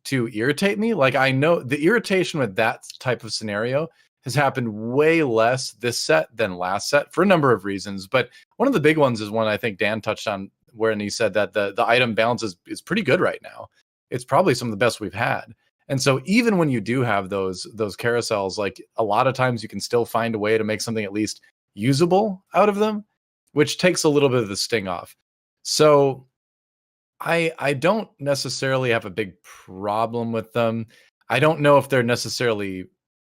to irritate me. Like I know the irritation with that type of scenario has happened way less this set than last set for a number of reasons. But one of the big ones is one I think Dan touched on when he said that the item balance is pretty good right now. It's probably some of the best we've had. And so even when you do have those carousels, like a lot of times you can still find a way to make something at least usable out of them, which takes a little bit of the sting off. So I don't necessarily have a big problem with them. I don't know if they're necessarily,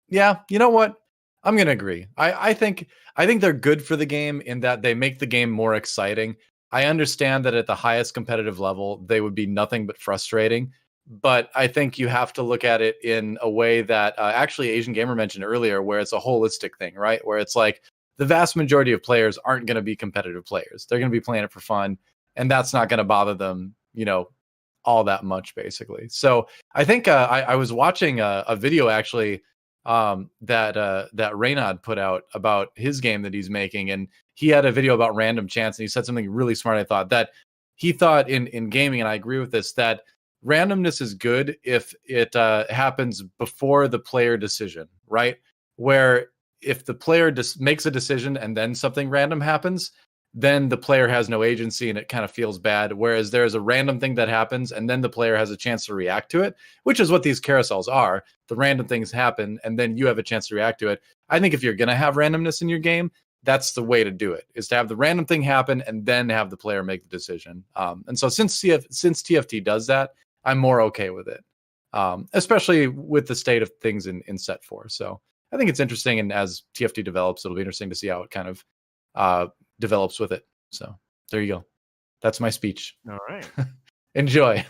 yeah, you know what? I'm gonna agree. I think they're good for the game in that they make the game more exciting. I understand that at the highest competitive level, they would be nothing but frustrating. But I think you have to look at it in a way that actually Asian Gamer mentioned earlier, where it's a holistic thing, right? Where it's like the vast majority of players aren't going to be competitive players. They're going to be playing it for fun, and that's not going to bother them, all that much, basically. So I think I was watching a video actually that Reynad put out about his game that he's making, and he had a video about random chance, and he said something really smart. I thought that he thought in gaming, and I agree with this, that randomness is good if it happens before the player decision, right? Where if the player just makes a decision and then something random happens, then the player has no agency and it kind of feels bad. Whereas there's a random thing that happens and then the player has a chance to react to it, which is what these carousels are. The random things happen and then you have a chance to react to it. I think if you're going to have randomness in your game, that's the way to do it, is to have the random thing happen and then have the player make the decision. And so since TFT does that, I'm more okay with it, especially with the state of things in set 4. So I think it's interesting, and as TFT develops, it'll be interesting to see how it kind of develops with it. So there you go. That's my speech. All right. Enjoy.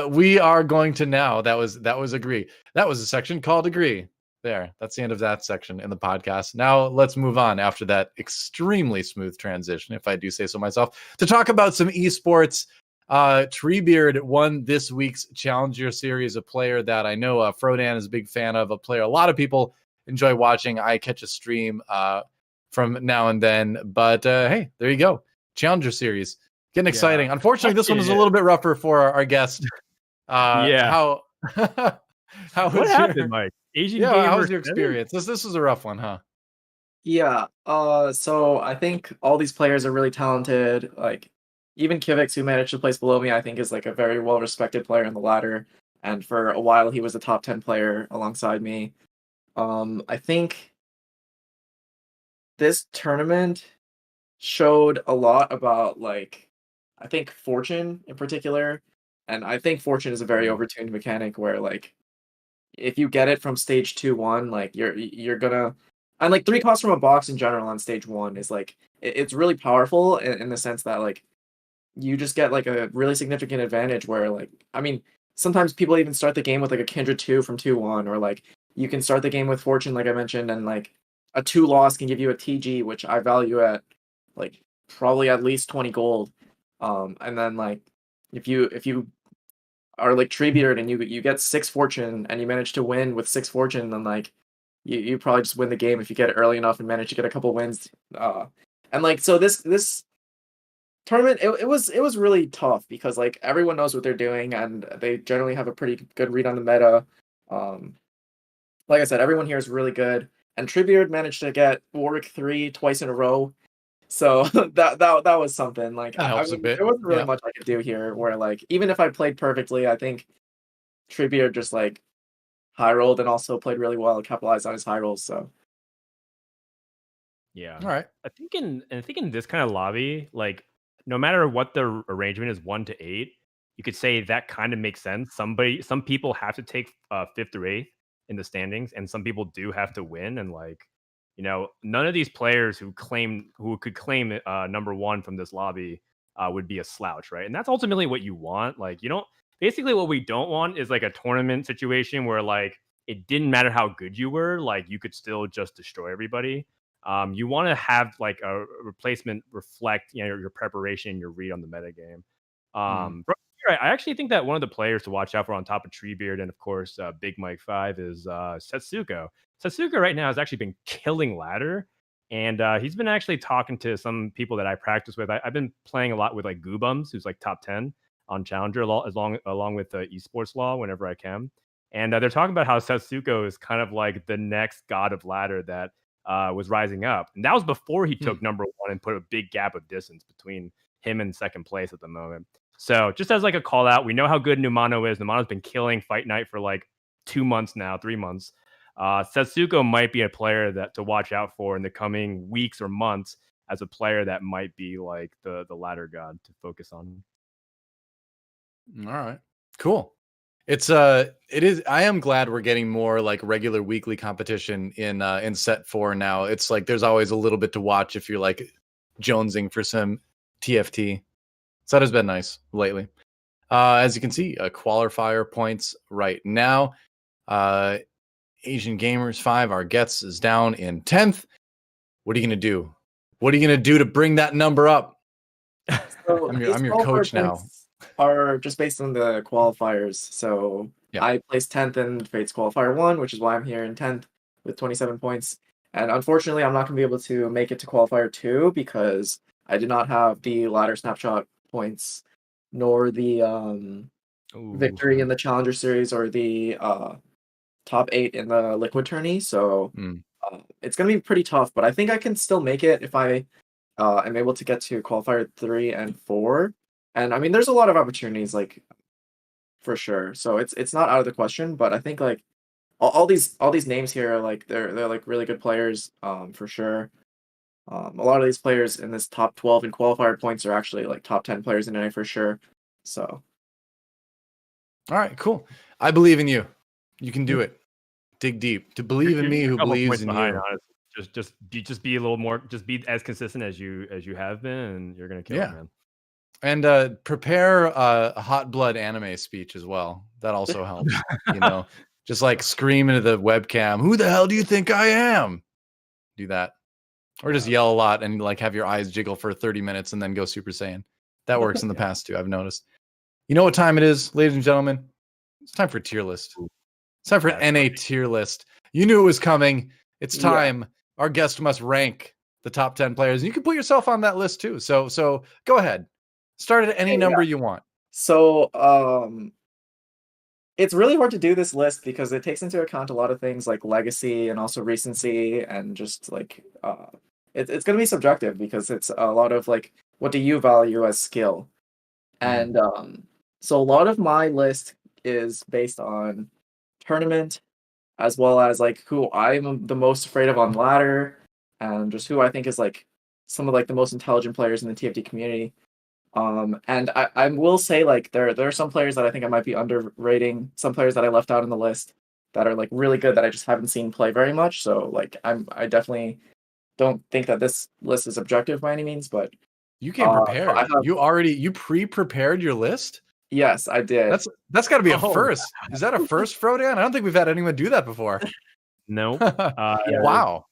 We are going to now. That was agree. That was a section called agree. There. That's the end of that section in the podcast. Now let's move on after that extremely smooth transition, if I do say so myself, to talk about some esports. Treebeard won this week's Challenger Series, a player that I know Frodan is a big fan of, a player a lot of people enjoy watching. I catch a stream from now and then, but hey, there you go. Challenger Series. Getting exciting. Yeah. Unfortunately, this one is a little bit rougher for our guest. Yeah. How What happened, Mike? Asian Gamer how was your 7? experience? This was a rough one, huh? Yeah. So I think all these players are really talented. Like even Kivix, who managed to place below me, I think is like a very well respected player in the ladder. And for a while he was a top 10 player alongside me. I think this tournament showed a lot about I think Fortune in particular. And I think Fortune is a very overtuned mechanic where if you get it from stage 2-1, you're gonna, and 3 costs from a box in general on stage 1 is it's really powerful in the sense that you just get like a really significant advantage where like I mean sometimes people even start the game with like a Kindred 2 from 2-1, or like you can start the game with Fortune like I mentioned, and like a 2 loss can give you a TG, which I value at like probably at least 20 gold. And then like if you are like Treebeard and you get 6 Fortune and you manage to win with 6 Fortune, then like you probably just win the game if you get it early enough and manage to get a couple wins. And like so this tournament it was really tough because like everyone knows what they're doing and they generally have a pretty good read on the meta. Like I said, everyone here is really good, and Treebeard managed to get Warwick 3 twice in a row. So that was something. Like That helps a bit. there wasn't really Yeah. much I could do here. Where like even if I played perfectly, I think Treebeard just like high rolled and also played really well and capitalized on his high rolls. So Yeah. All right. I think in this kind of lobby, like no matter what the arrangement is 1 to 8, you could say that kind of makes sense. Some people have to take 5th or 8th in the standings, and some people do have to win. And like, none of these players who could claim number 1 from this lobby would be a slouch, right? And that's ultimately what you want. Like, you don't basically what we don't want is like a tournament situation where like it didn't matter how good you were, like you could still just destroy everybody. You want to have like a replacement reflect, your preparation, your read on the metagame. But you're right, I actually think that one of the players to watch out for on top of Treebeard and of course Big Mike 5 is Setsuko. Setsuko right now has actually been killing ladder, and he's been actually talking to some people that I practice with. I've been playing a lot with like Goobums, who's like top 10 on Challenger, along with Esports Law whenever I can. And they're talking about how Setsuko is kind of like the next god of ladder that was rising up. And that was before he took number 1 and put a big gap of distance between him and second place at the moment. So just as like a call out, we know how good Numano is. Numano's been killing Fight Night for like 2 months now, 3 months. Setsuko might be a player that to watch out for in the coming weeks or months as a player that might be like the ladder god to focus on. All right. Cool. It is. I am glad we're getting more like regular weekly competition in set 4 now. It's like there's always a little bit to watch if you're like jonesing for some TFT. So that has been nice lately. As you can see, qualifier points right now. AsianGamer5, our gets is down in 10th. What are you gonna do? What are you gonna do to bring that number up? So I'm these your qualifier coach now. points are just based on the qualifiers. So Yeah. I placed 10th in Fates qualifier 1, which is why I'm here in 10th with 27 points. And unfortunately, I'm not going to be able to make it to qualifier 2 because I did not have the ladder snapshot points, nor the victory in the Challenger Series or the top 8 in the Liquid Tourney. So it's going to be pretty tough, but I think I can still make it if I am able to get to qualifier 3 and 4. And I mean, there's a lot of opportunities, like for sure. So it's not out of the question, but I think like all these names here are like they're like really good players, for sure. A lot of these players in this top 12 in qualifier points are actually like top 10 players in NA for sure. So All right, cool. I believe in you. You can do it. Dig deep. To believe in me You're a who couple believes points in behind, you. honestly. Just be a little more, just be as consistent as you have been, and you're gonna kill it, man. And prepare a hot blood anime speech as well. That also helps. Just like scream into the webcam, "Who the hell do you think I am?" Do that. Or just yell a lot and like have your eyes jiggle for 30 minutes and then go Super Saiyan. That works in the past too, I've noticed. You know what time it is, ladies and gentlemen? It's time for tier list. It's time for an NA tier list. You knew it was coming. It's time. Yeah. Our guest must rank the top 10 players. And you can put yourself on that list too. So go ahead. Start at any number you want. So it's really hard to do this list because it takes into account a lot of things like legacy and also recency and just like it's going to be subjective because it's a lot of like what do you value as skill. And so a lot of my list is based on tournament as well as like who I'm the most afraid of on ladder and just who I think is like some of like the most intelligent players in the TFT community. And I will say like there are some players that I think I might be underrating, some players that I left out in the list that are like really good that I just haven't seen play very much. So like I definitely don't think that this list is objective by any means, but You came So prepared. You pre-prepared your list? Yes, I did. That's got to be a Oh, first. Is that a first, Frodan? I don't think we've had anyone do that before. Nope. Wow.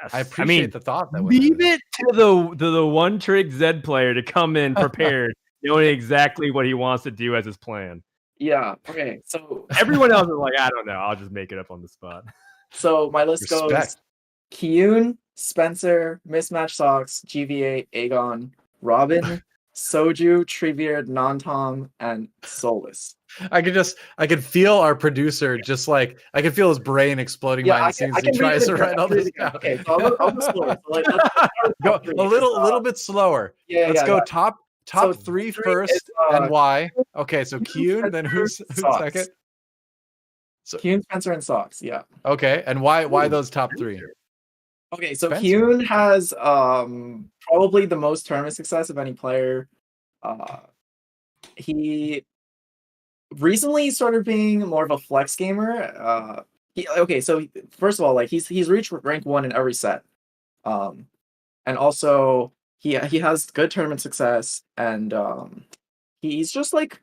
Yes. I appreciate the thought that went leave into it to the one trick Zed player to come in prepared, knowing exactly what he wants to do as his plan. Yeah. Okay. So Everyone else is like, I don't know. I'll just make it up on the spot. so my list goes Respect. Kyun, Spencer, Mismatch Socks, GVA, Aegon, Robin, Soju, Treebeard, Non-Tom, and Solus. I could feel our producer just like I could feel his brain exploding behind the scenes. He tries to write all this down. Okay, so I'll go slower. So like, let's start with Go top three. a little bit slower. Yeah, Let's yeah, go yeah. top So three three first is, and why. Okay, so Kyun, then who's Socks. second? So Kyun, Spencer, and Socks. Yeah. okay, and why those top three? Okay, so Spencer. Kyun has probably the most tournament success of any player. He recently started being more of a flex gamer. So first of all, like he's reached rank 1 in every set. And also he has good tournament success, and he's just like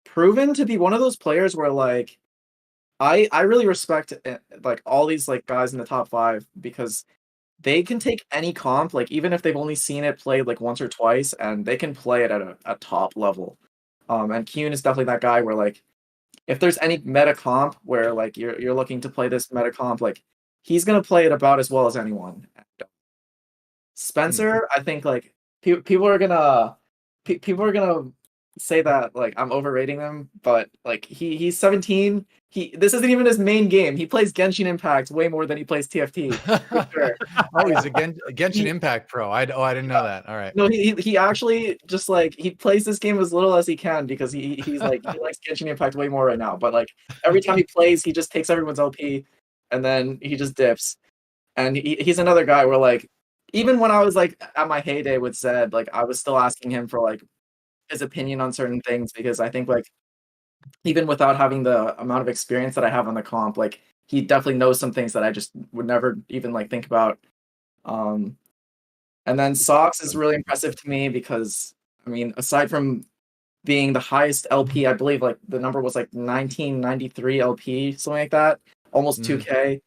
proven to be one of those players where like I really respect like all these like guys in the top 5 because they can take any comp, like even if they've only seen it played like once or twice, and they can play it at a top level. And Kyun is definitely that guy where like if there's any meta comp where like you're looking to play this meta comp, like he's gonna play it about as well as anyone. Spencer, I think like people are gonna say that like I'm overrating him, but like he's 17. This isn't even his main game. He plays Genshin Impact way more than he plays TFT. For sure. Oh, he's a Genshin Impact pro. I didn't know that. All right. No, he actually just like he plays this game as little as he can because he's like he likes Genshin Impact way more right now. But like every time he plays, he just takes everyone's LP and then he just dips. And he's another guy where like even when I was like at my heyday with Zed, like I was still asking him for like his opinion on certain things because I think like even without having the amount of experience that I have on the comp, like he definitely knows some things that I just would never even like think about. And then Socks is really impressive to me because I mean, aside from being the highest LP, I believe like the number was like 1993 LP, something like that, almost 2K.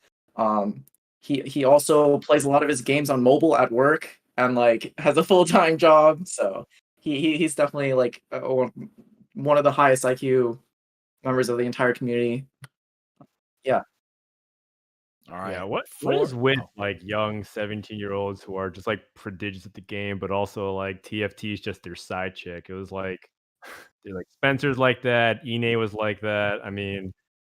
He also plays a lot of his games on mobile at work and like has a full-time job, so he's definitely like one of the highest IQ members of the entire community. Yeah. All right. Yeah, what is with like young 17-year-olds who are just like prodigious at the game, but also like TFT is just their side chick? It was like Spencer's like that, Ine was like that. I mean,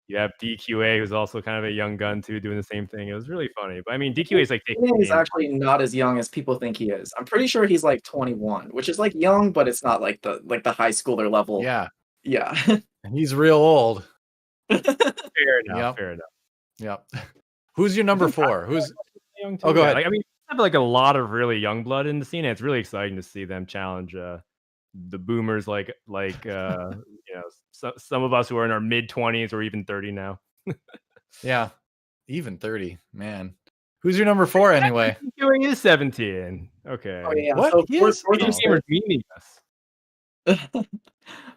you have DQA who's also kind of a young gun too, doing the same thing. It was really funny. But I mean, DQA is like He's actually not as young as people think he is. I'm pretty sure he's like 21, which is like young, but it's not like the high schooler level. Yeah. Yeah. He's real old. fair enough. Yep. Fair enough. Yep. Who's your number 4? Who's young too? Oh, go ahead. Like, I mean, have like a lot of really young blood in the scene. And it's really exciting to see them challenge the boomers, like you know, some of us who are in our mid 20s or even 30 now. Yeah, even 30, man. Who's your number 4 anyway? Doing is 17. Okay. Oh yeah. What? So He four is? through Gamers meaning us.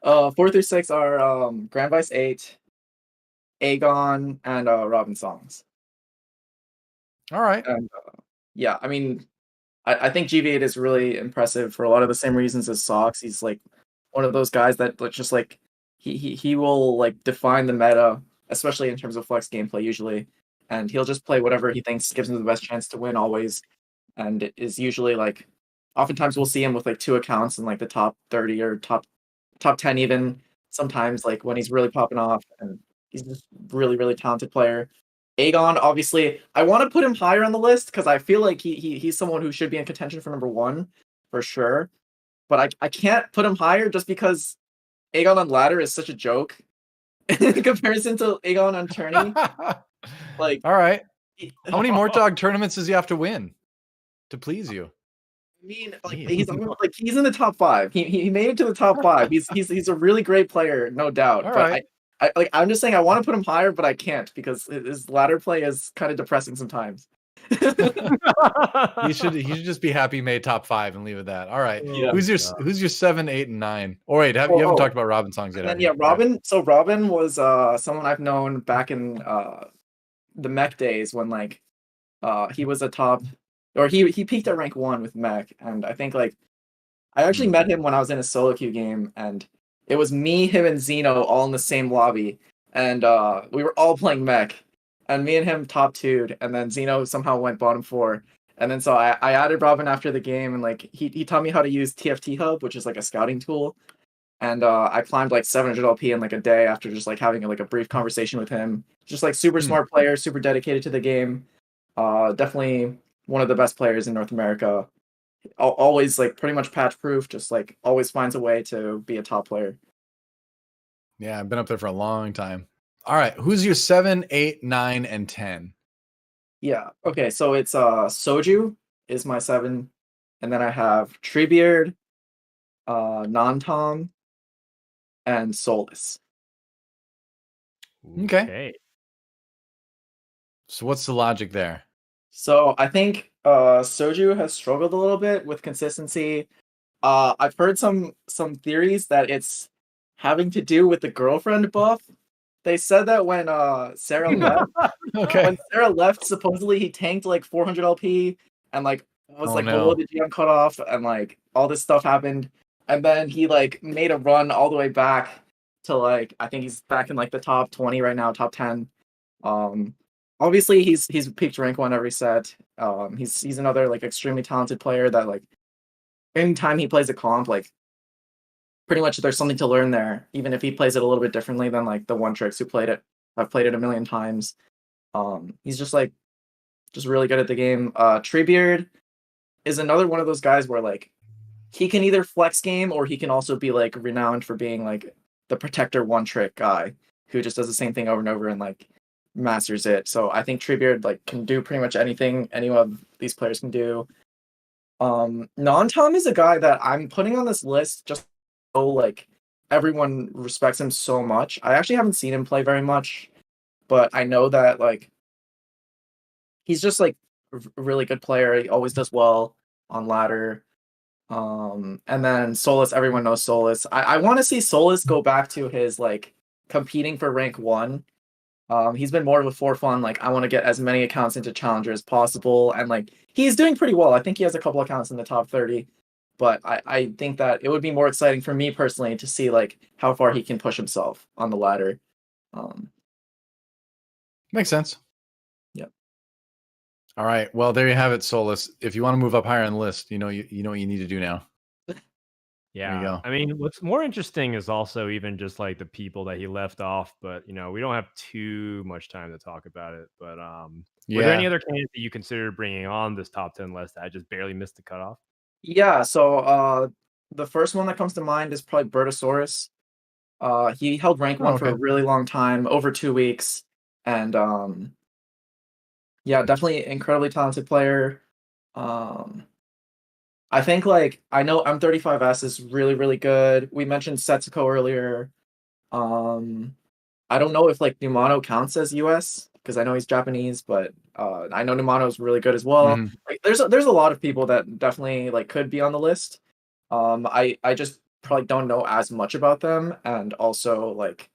4 through 6 are Grand Vice 8, Aegon, and Robin Songs. All right. And yeah, I mean, I think GV8 is really impressive for a lot of the same reasons as Sox. He's like one of those guys that just like he will like define the meta, especially in terms of flex gameplay usually, and he'll just play whatever he thinks gives him the best chance to win always. And it is usually like oftentimes we'll see him with like 2 accounts in like the top 30 or top 10 even sometimes, like when he's really popping off, and he's just really talented player. Aegon, obviously, I want to put him higher on the list because I feel like he's someone who should be in contention for number 1 for sure. But I can't put him higher just because Aegon on ladder is such a joke in comparison to Aegon on tourney. Like, all right. How many Mortog tournaments does he have to win to please you? I mean, like he's in the top 5. He made it to the top 5. He's a really great player, no doubt. All but right. I'm just saying I want to put him higher, but I can't because his ladder play is kind of depressing sometimes. He should just be happy he made top 5 and leave it at that. All right. Yeah. Who's your 7, 8, and 9? Or wait, you haven't talked about Robin songs yet. And then, have you? yeah, Robin. So Robin was someone I've known back in the mech days when like he was a top, or he peaked at rank 1 with mech, and I think like I actually met him when I was in a solo queue game, and it was me, him, and Zeno all in the same lobby, and we were all playing mech, and me and him top 2'd, and then Zeno somehow went bottom 4, and then so I added Robin after the game, and like he taught me how to use TFT Hub, which is like a scouting tool, and I climbed like 700 LP in like a day after just like having like a brief conversation with him. Just like super smart player, super dedicated to the game. Definitely one of the best players in North America. Always like pretty much patch proof, just like always finds a way to be a top player. Yeah, I've been up there for a long time. All right, who's your 7, 8, 9, and 10? Yeah. Okay, so it's Soju is my 7, and then I have Treebeard, Non-Tom, and Solus. Okay. So what's the logic there? So I think Soju has struggled a little bit with consistency. I've heard some theories that it's having to do with the girlfriend buff. They said that when Sarah left, when Sarah left, supposedly he tanked like 400 LP and like was below the GM cutoff, and like all this stuff happened, and then he like made a run all the way back to like I think he's back in like the top 20 right now, top 10. Obviously he's peaked rank 1 every set. He's another like extremely talented player that like anytime he plays a comp, like pretty much there's something to learn there, even if he plays it a little bit differently than like the one tricks who played it. I've played it a million times. He's just really good at the game. Treebeard is another one of those guys where like he can either flex game or he can also be like renowned for being like the protector one trick guy who just does the same thing over and over and like masters it. So I think Treebeard like can do pretty much anything any of these players can do. Non-Tom is a guy that I'm putting on this list just so like everyone respects him so much. I actually haven't seen him play very much, but I know that like he's just like a really good player. He always does well on ladder. And then Solus, everyone knows Solus. I want to see Solus go back to his like competing for rank 1. He's been more of a for fun, like I want to get as many accounts into Challenger as possible, and like he's doing pretty well. I think he has a couple accounts in the top 30, but I think that it would be more exciting for me personally to see like how far he can push himself on the ladder. Makes sense. Yep. All right. Well, there you have it, Solus. If you want to move up higher on the list, you know what you need to do now. Yeah. There you go. I mean, what's more interesting is also even just like the people that he left off, but we don't have too much time to talk about it. But were there any other candidates that you considered bringing on this top 10 list that just barely missed the cutoff? Yeah, so the first one that comes to mind is probably Bertosaurus. He held rank 1 for a really long time, over 2 weeks, and yeah, definitely incredibly talented player. I think like I know M35S is really, really good. We mentioned Setsuko earlier. I don't know if like Numano counts as US because I know he's Japanese, but I know Numano is really good as well. Like there's a lot of people that definitely like could be on the list. I just probably don't know as much about them, and also like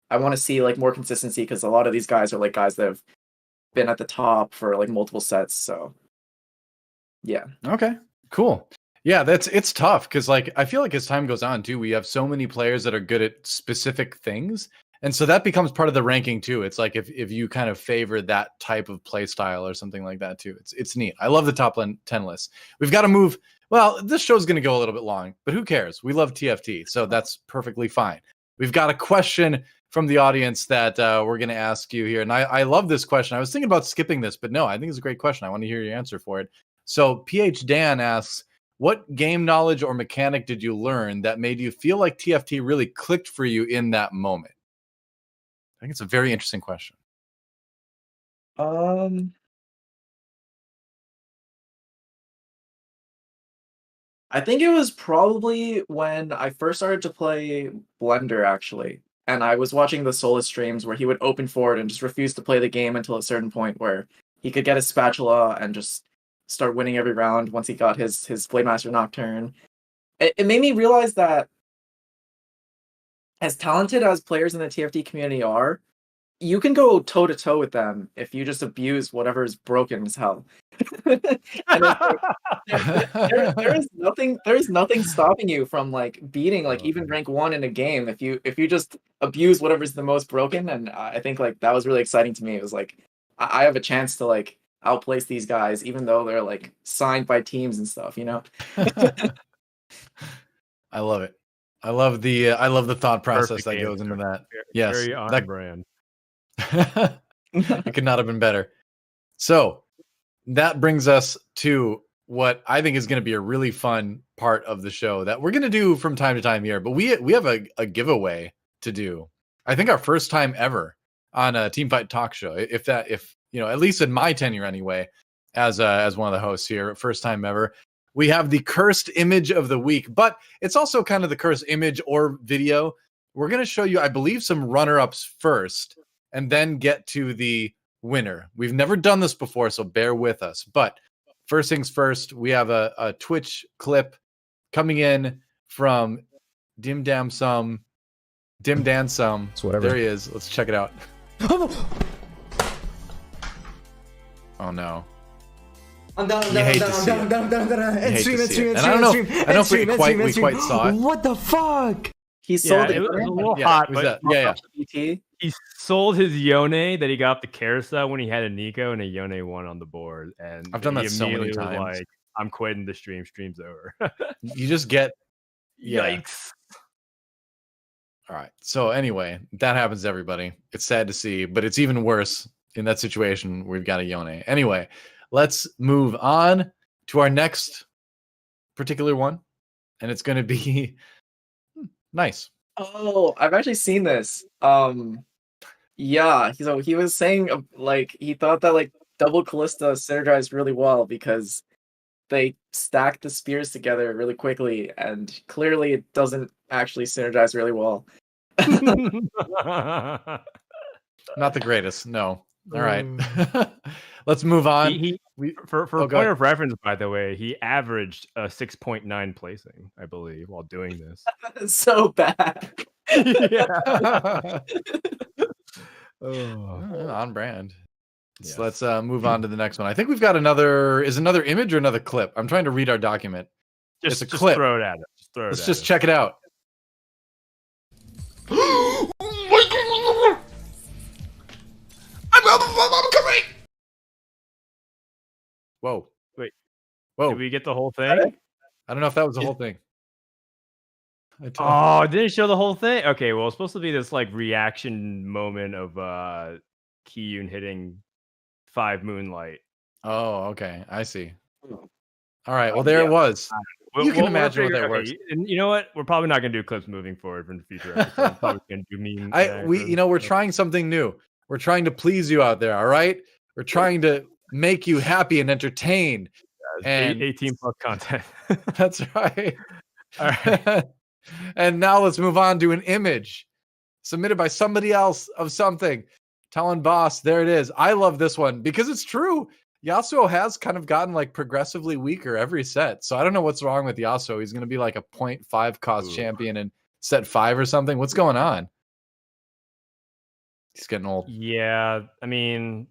I want to see like more consistency because a lot of these guys are like guys that have been at the top for like multiple sets. So yeah. Okay. Cool. Yeah, it's tough because like I feel like as time goes on too, we have so many players that are good at specific things. And so that becomes part of the ranking too. It's like if you kind of favor that type of play style or something like that too. It's neat. I love the top 10 list. We've got to move. Well, this show's going to go a little bit long, but who cares? We love TFT, so that's perfectly fine. We've got a question from the audience that we're going to ask you here. And I love this question. I was thinking about skipping this, but no, I think it's a great question. I want to hear your answer for it. So PH Dan asks, what game knowledge or mechanic did you learn that made you feel like TFT really clicked for you in that moment? I think it's a very interesting question. I think it was probably when I first started to play Blender, actually. And I was watching the Solus streams where he would open forward and just refuse to play the game until a certain point where he could get his spatula and just start winning every round once he got his Blademaster Nocturne. It made me realize that as talented as players in the TFT community are, you can go toe to toe with them if you just abuse whatever is broken as hell. And it's like, there is nothing stopping you from like beating like even rank 1 in a game if you just abuse whatever's the most broken. And I think like that was really exciting to me. It was like I have a chance to like outplace these guys even though they're like signed by teams and stuff, you know. I love it. I love the thought process Perfect that goes answer. into that. Very, Yes, very on that- brand. It could not have been better. So that brings us to what I think is going to be a really fun part of the show that we're going to do from time to time here. But we have a giveaway to do. I think our first time ever on a Teamfight Talk Show. If you know, at least in my tenure anyway, as one of the hosts here, first time ever. We have the cursed image of the week, but it's also kind of the cursed image or video. We're going to show you, I believe, some runner-ups first, and then get to the winner. We've never done this before, so bear with us. But first things first, we have a Twitch clip coming in from Dim Dansum. It's whatever. There he is. Let's check it out. Oh no. I'm down. You hate to see it. End stream. And I don't know if we quite saw it. What the fuck? He sold it was a little Yeah, hot, was but that? Yeah. BT. he sold his Yone that he got the Carousel when he had a Nico and a Yone 1 on the board. And I've done he that so many immediately was times. like, I'm quitting the stream. Stream's over. You just get Yikes. All right. So anyway, that happens to everybody. It's sad to see, but it's even worse in that situation. We've got a Yone. Anyway, let's move on to our next particular one, and it's going to be nice. Oh, I've actually seen this. Yeah, so he was saying like he thought that like double Callista synergized really well because they stack the spears together really quickly, and clearly it doesn't actually synergize really well. Not the greatest. No. All right. Let's move on. For go point ahead. of reference, by the way, he averaged a 6.9 placing, I believe, while doing this. It's so bad. Yeah. On brand. Yes. Let's move on to the next one. I think we've got another image or another clip. I'm trying to read our document. Just It's a clip. throw it at him. Let's just check it out. Oh my God. I'm coming. Whoa. Wait. Whoa. Did we get the whole thing? I don't know if that was the whole thing. Oh, it didn't show the whole thing? Okay, well, it's supposed to be this like reaction moment of Kiyun hitting 5 Moonlight. Oh, okay. I see. All right. Well, there it was. You can imagine what that works. And you know what? We're probably not going to do clips moving forward from the future episodes. We're probably going to do meme. We're trying something new. We're trying to please you out there. All right. We're trying to make you happy and entertained. And 18 plus content. that's right. All right. And now let's move on to an image submitted by somebody else of something. Talon Boss, there it is. I love this one because it's true. Yasuo has kind of gotten like progressively weaker every set. So I don't know what's wrong with Yasuo. He's going to be like a 0.5 cost champion in set 5 or something. What's going on? He's getting old. Yeah, I mean,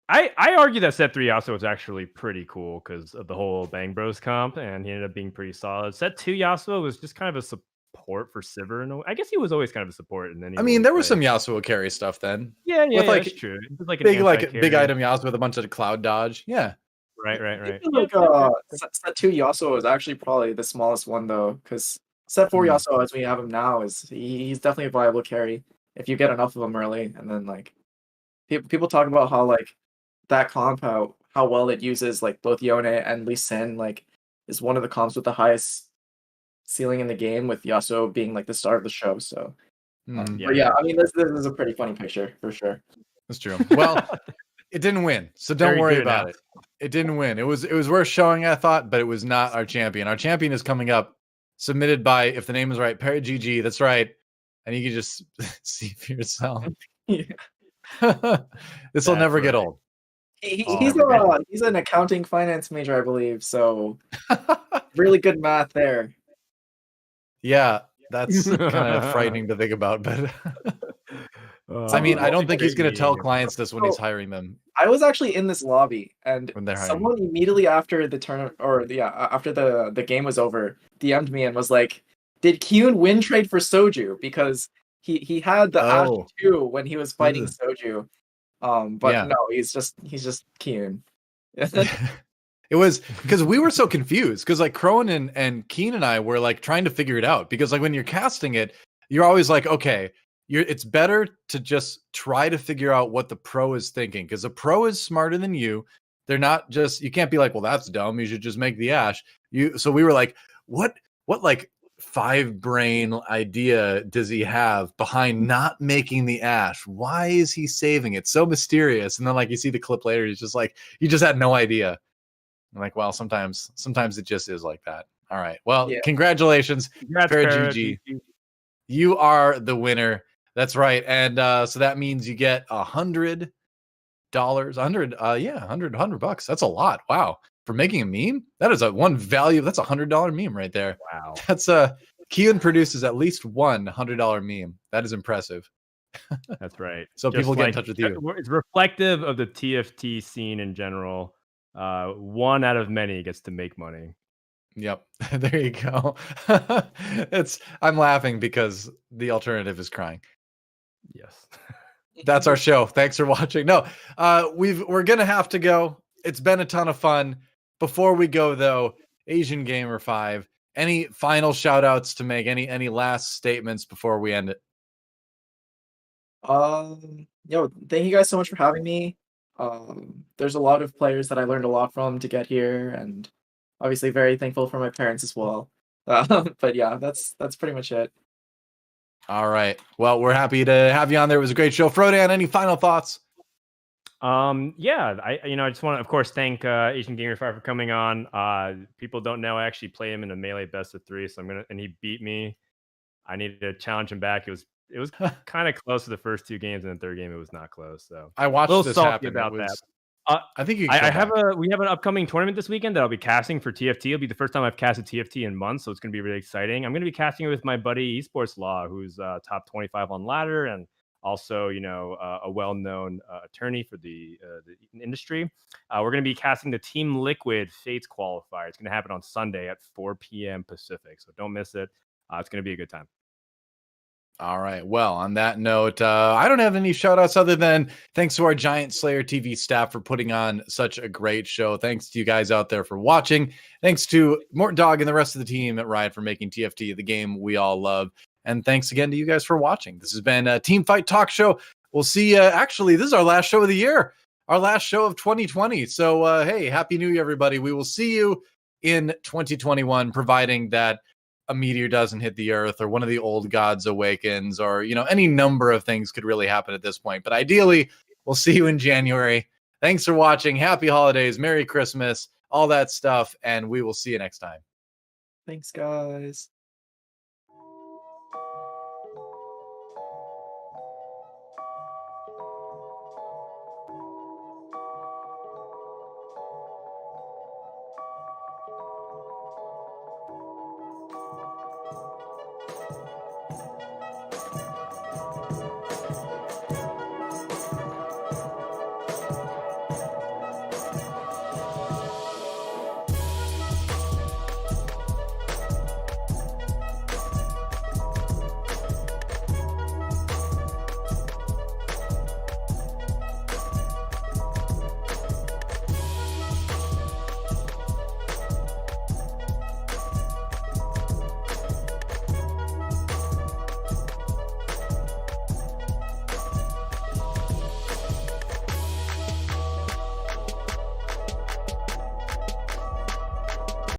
I argue that set 3 Yasuo was actually pretty cool because of the whole Bang Bros comp, and he ended up being pretty solid. Set 2 Yasuo was just kind of a support for Sivir. In I guess he was always kind of a support. And then there was some Yasuo carry stuff then. Yeah, with like that's true. It was like an big anti-carry. item Yasuo with a bunch of cloud dodge. Yeah. Right. Like, set 2 Yasuo is actually probably the smallest one though, because set 4 Yasuo as we have him now he's definitely a viable carry if you get enough of them early. And then like people talk about how like that comp how well it uses like both Yone and Lee Sin like is one of the comps with the highest ceiling in the game, with Yasuo being like the star of the show. So but yeah, I mean this is a pretty funny picture for sure. That's true. Well, it didn't win, so don't worry about it. It didn't win. It was worth showing, I thought, but it was not our champion. Our champion is coming up, submitted by, if the name is right, Parrot GG. That's right. And you can just see for yourself. Yeah. This will never get old. He's an accounting finance major, I believe. So really good math there. Yeah, that's kind of frightening to think about, but I mean, I don't think he's going to tell clients this when he's hiring them. I was actually in this lobby, and When they're hiring someone immediately after the turn, or after the game was over, DM'd me and was like, "Did Kyun win trade for Soju?" Because he had the Ash 2 when he was fighting Soju. But no, he's just Kyun. It was because we were so confused because like Crone and Keen and I were like trying to figure it out because like when you're casting it, you're always like, okay, it's better to just try to figure out what the pro is thinking because the pro is smarter than you. They're not just, you can't be like, well, that's dumb. You should just make the Ash. So we were like, what like 5 brain idea does he have behind not making the Ash? Why is he saving it? So mysterious. And then like you see the clip later, he's just like, you just had no idea. I'm like, well, sometimes it just is like that. All right. Well, congratulations, GG. You are the winner. That's right. And so that means you get $100. $100. That's a lot. Wow. For making a meme? That is one value. That's $100 meme right there. Wow. That's Keelan produces at least one $100 meme. That is impressive. That's right. So just people get in touch with you. It's reflective of the TFT scene in general. One out of many gets to make money. Yep. There you go. I'm laughing because the alternative is crying. Yes. That's our show. Thanks for watching. No, we're gonna have to go. It's been a ton of fun. Before we go though, AsianGamer5, any final shout outs to make, any last statements before we end it? Thank you guys so much for having me. There's a lot of players that I learned a lot from to get here, and obviously very thankful for my parents as well. But yeah, that's pretty much it. All right. Well, we're happy to have you on there. It was a great show. Frodan, any final thoughts? Yeah, I just want to, of course, thank AsianGamer5 for coming on. People don't know I actually play him in a melee best of 3, so and he beat me. I needed to challenge him back. It was kind of close to the first 2 games, and the third game it was not close. So I watched this happen about that. I think we have an upcoming tournament this weekend that I'll be casting for TFT. It'll be the first time I've casted TFT in months, so it's going to be really exciting. I'm going to be casting it with my buddy Esports Law, who's top 25 on ladder and also a well-known attorney for the industry. We're going to be casting the Team Liquid Fates qualifier. It's going to happen on Sunday at 4 p.m. Pacific, so don't miss it. It's going to be a good time. All right. Well, on that note, I don't have any shout outs other than thanks to our GiantSlayerTV staff for putting on such a great show. Thanks to you guys out there for watching. Thanks to Mort Dog and the rest of the team at Riot for making TFT the game we all love. And thanks again to you guys for watching. This has been a Teamfight Talkshow. We'll see you. Actually, this is our last show of the year, our last show of 2020. So, hey, Happy New Year, everybody. We will see you in 2021, providing that a meteor doesn't hit the earth or one of the old gods awakens or, any number of things could really happen at this point. But ideally, we'll see you in January. Thanks for watching. Happy holidays. Merry Christmas, all that stuff. And we will see you next time. Thanks, guys.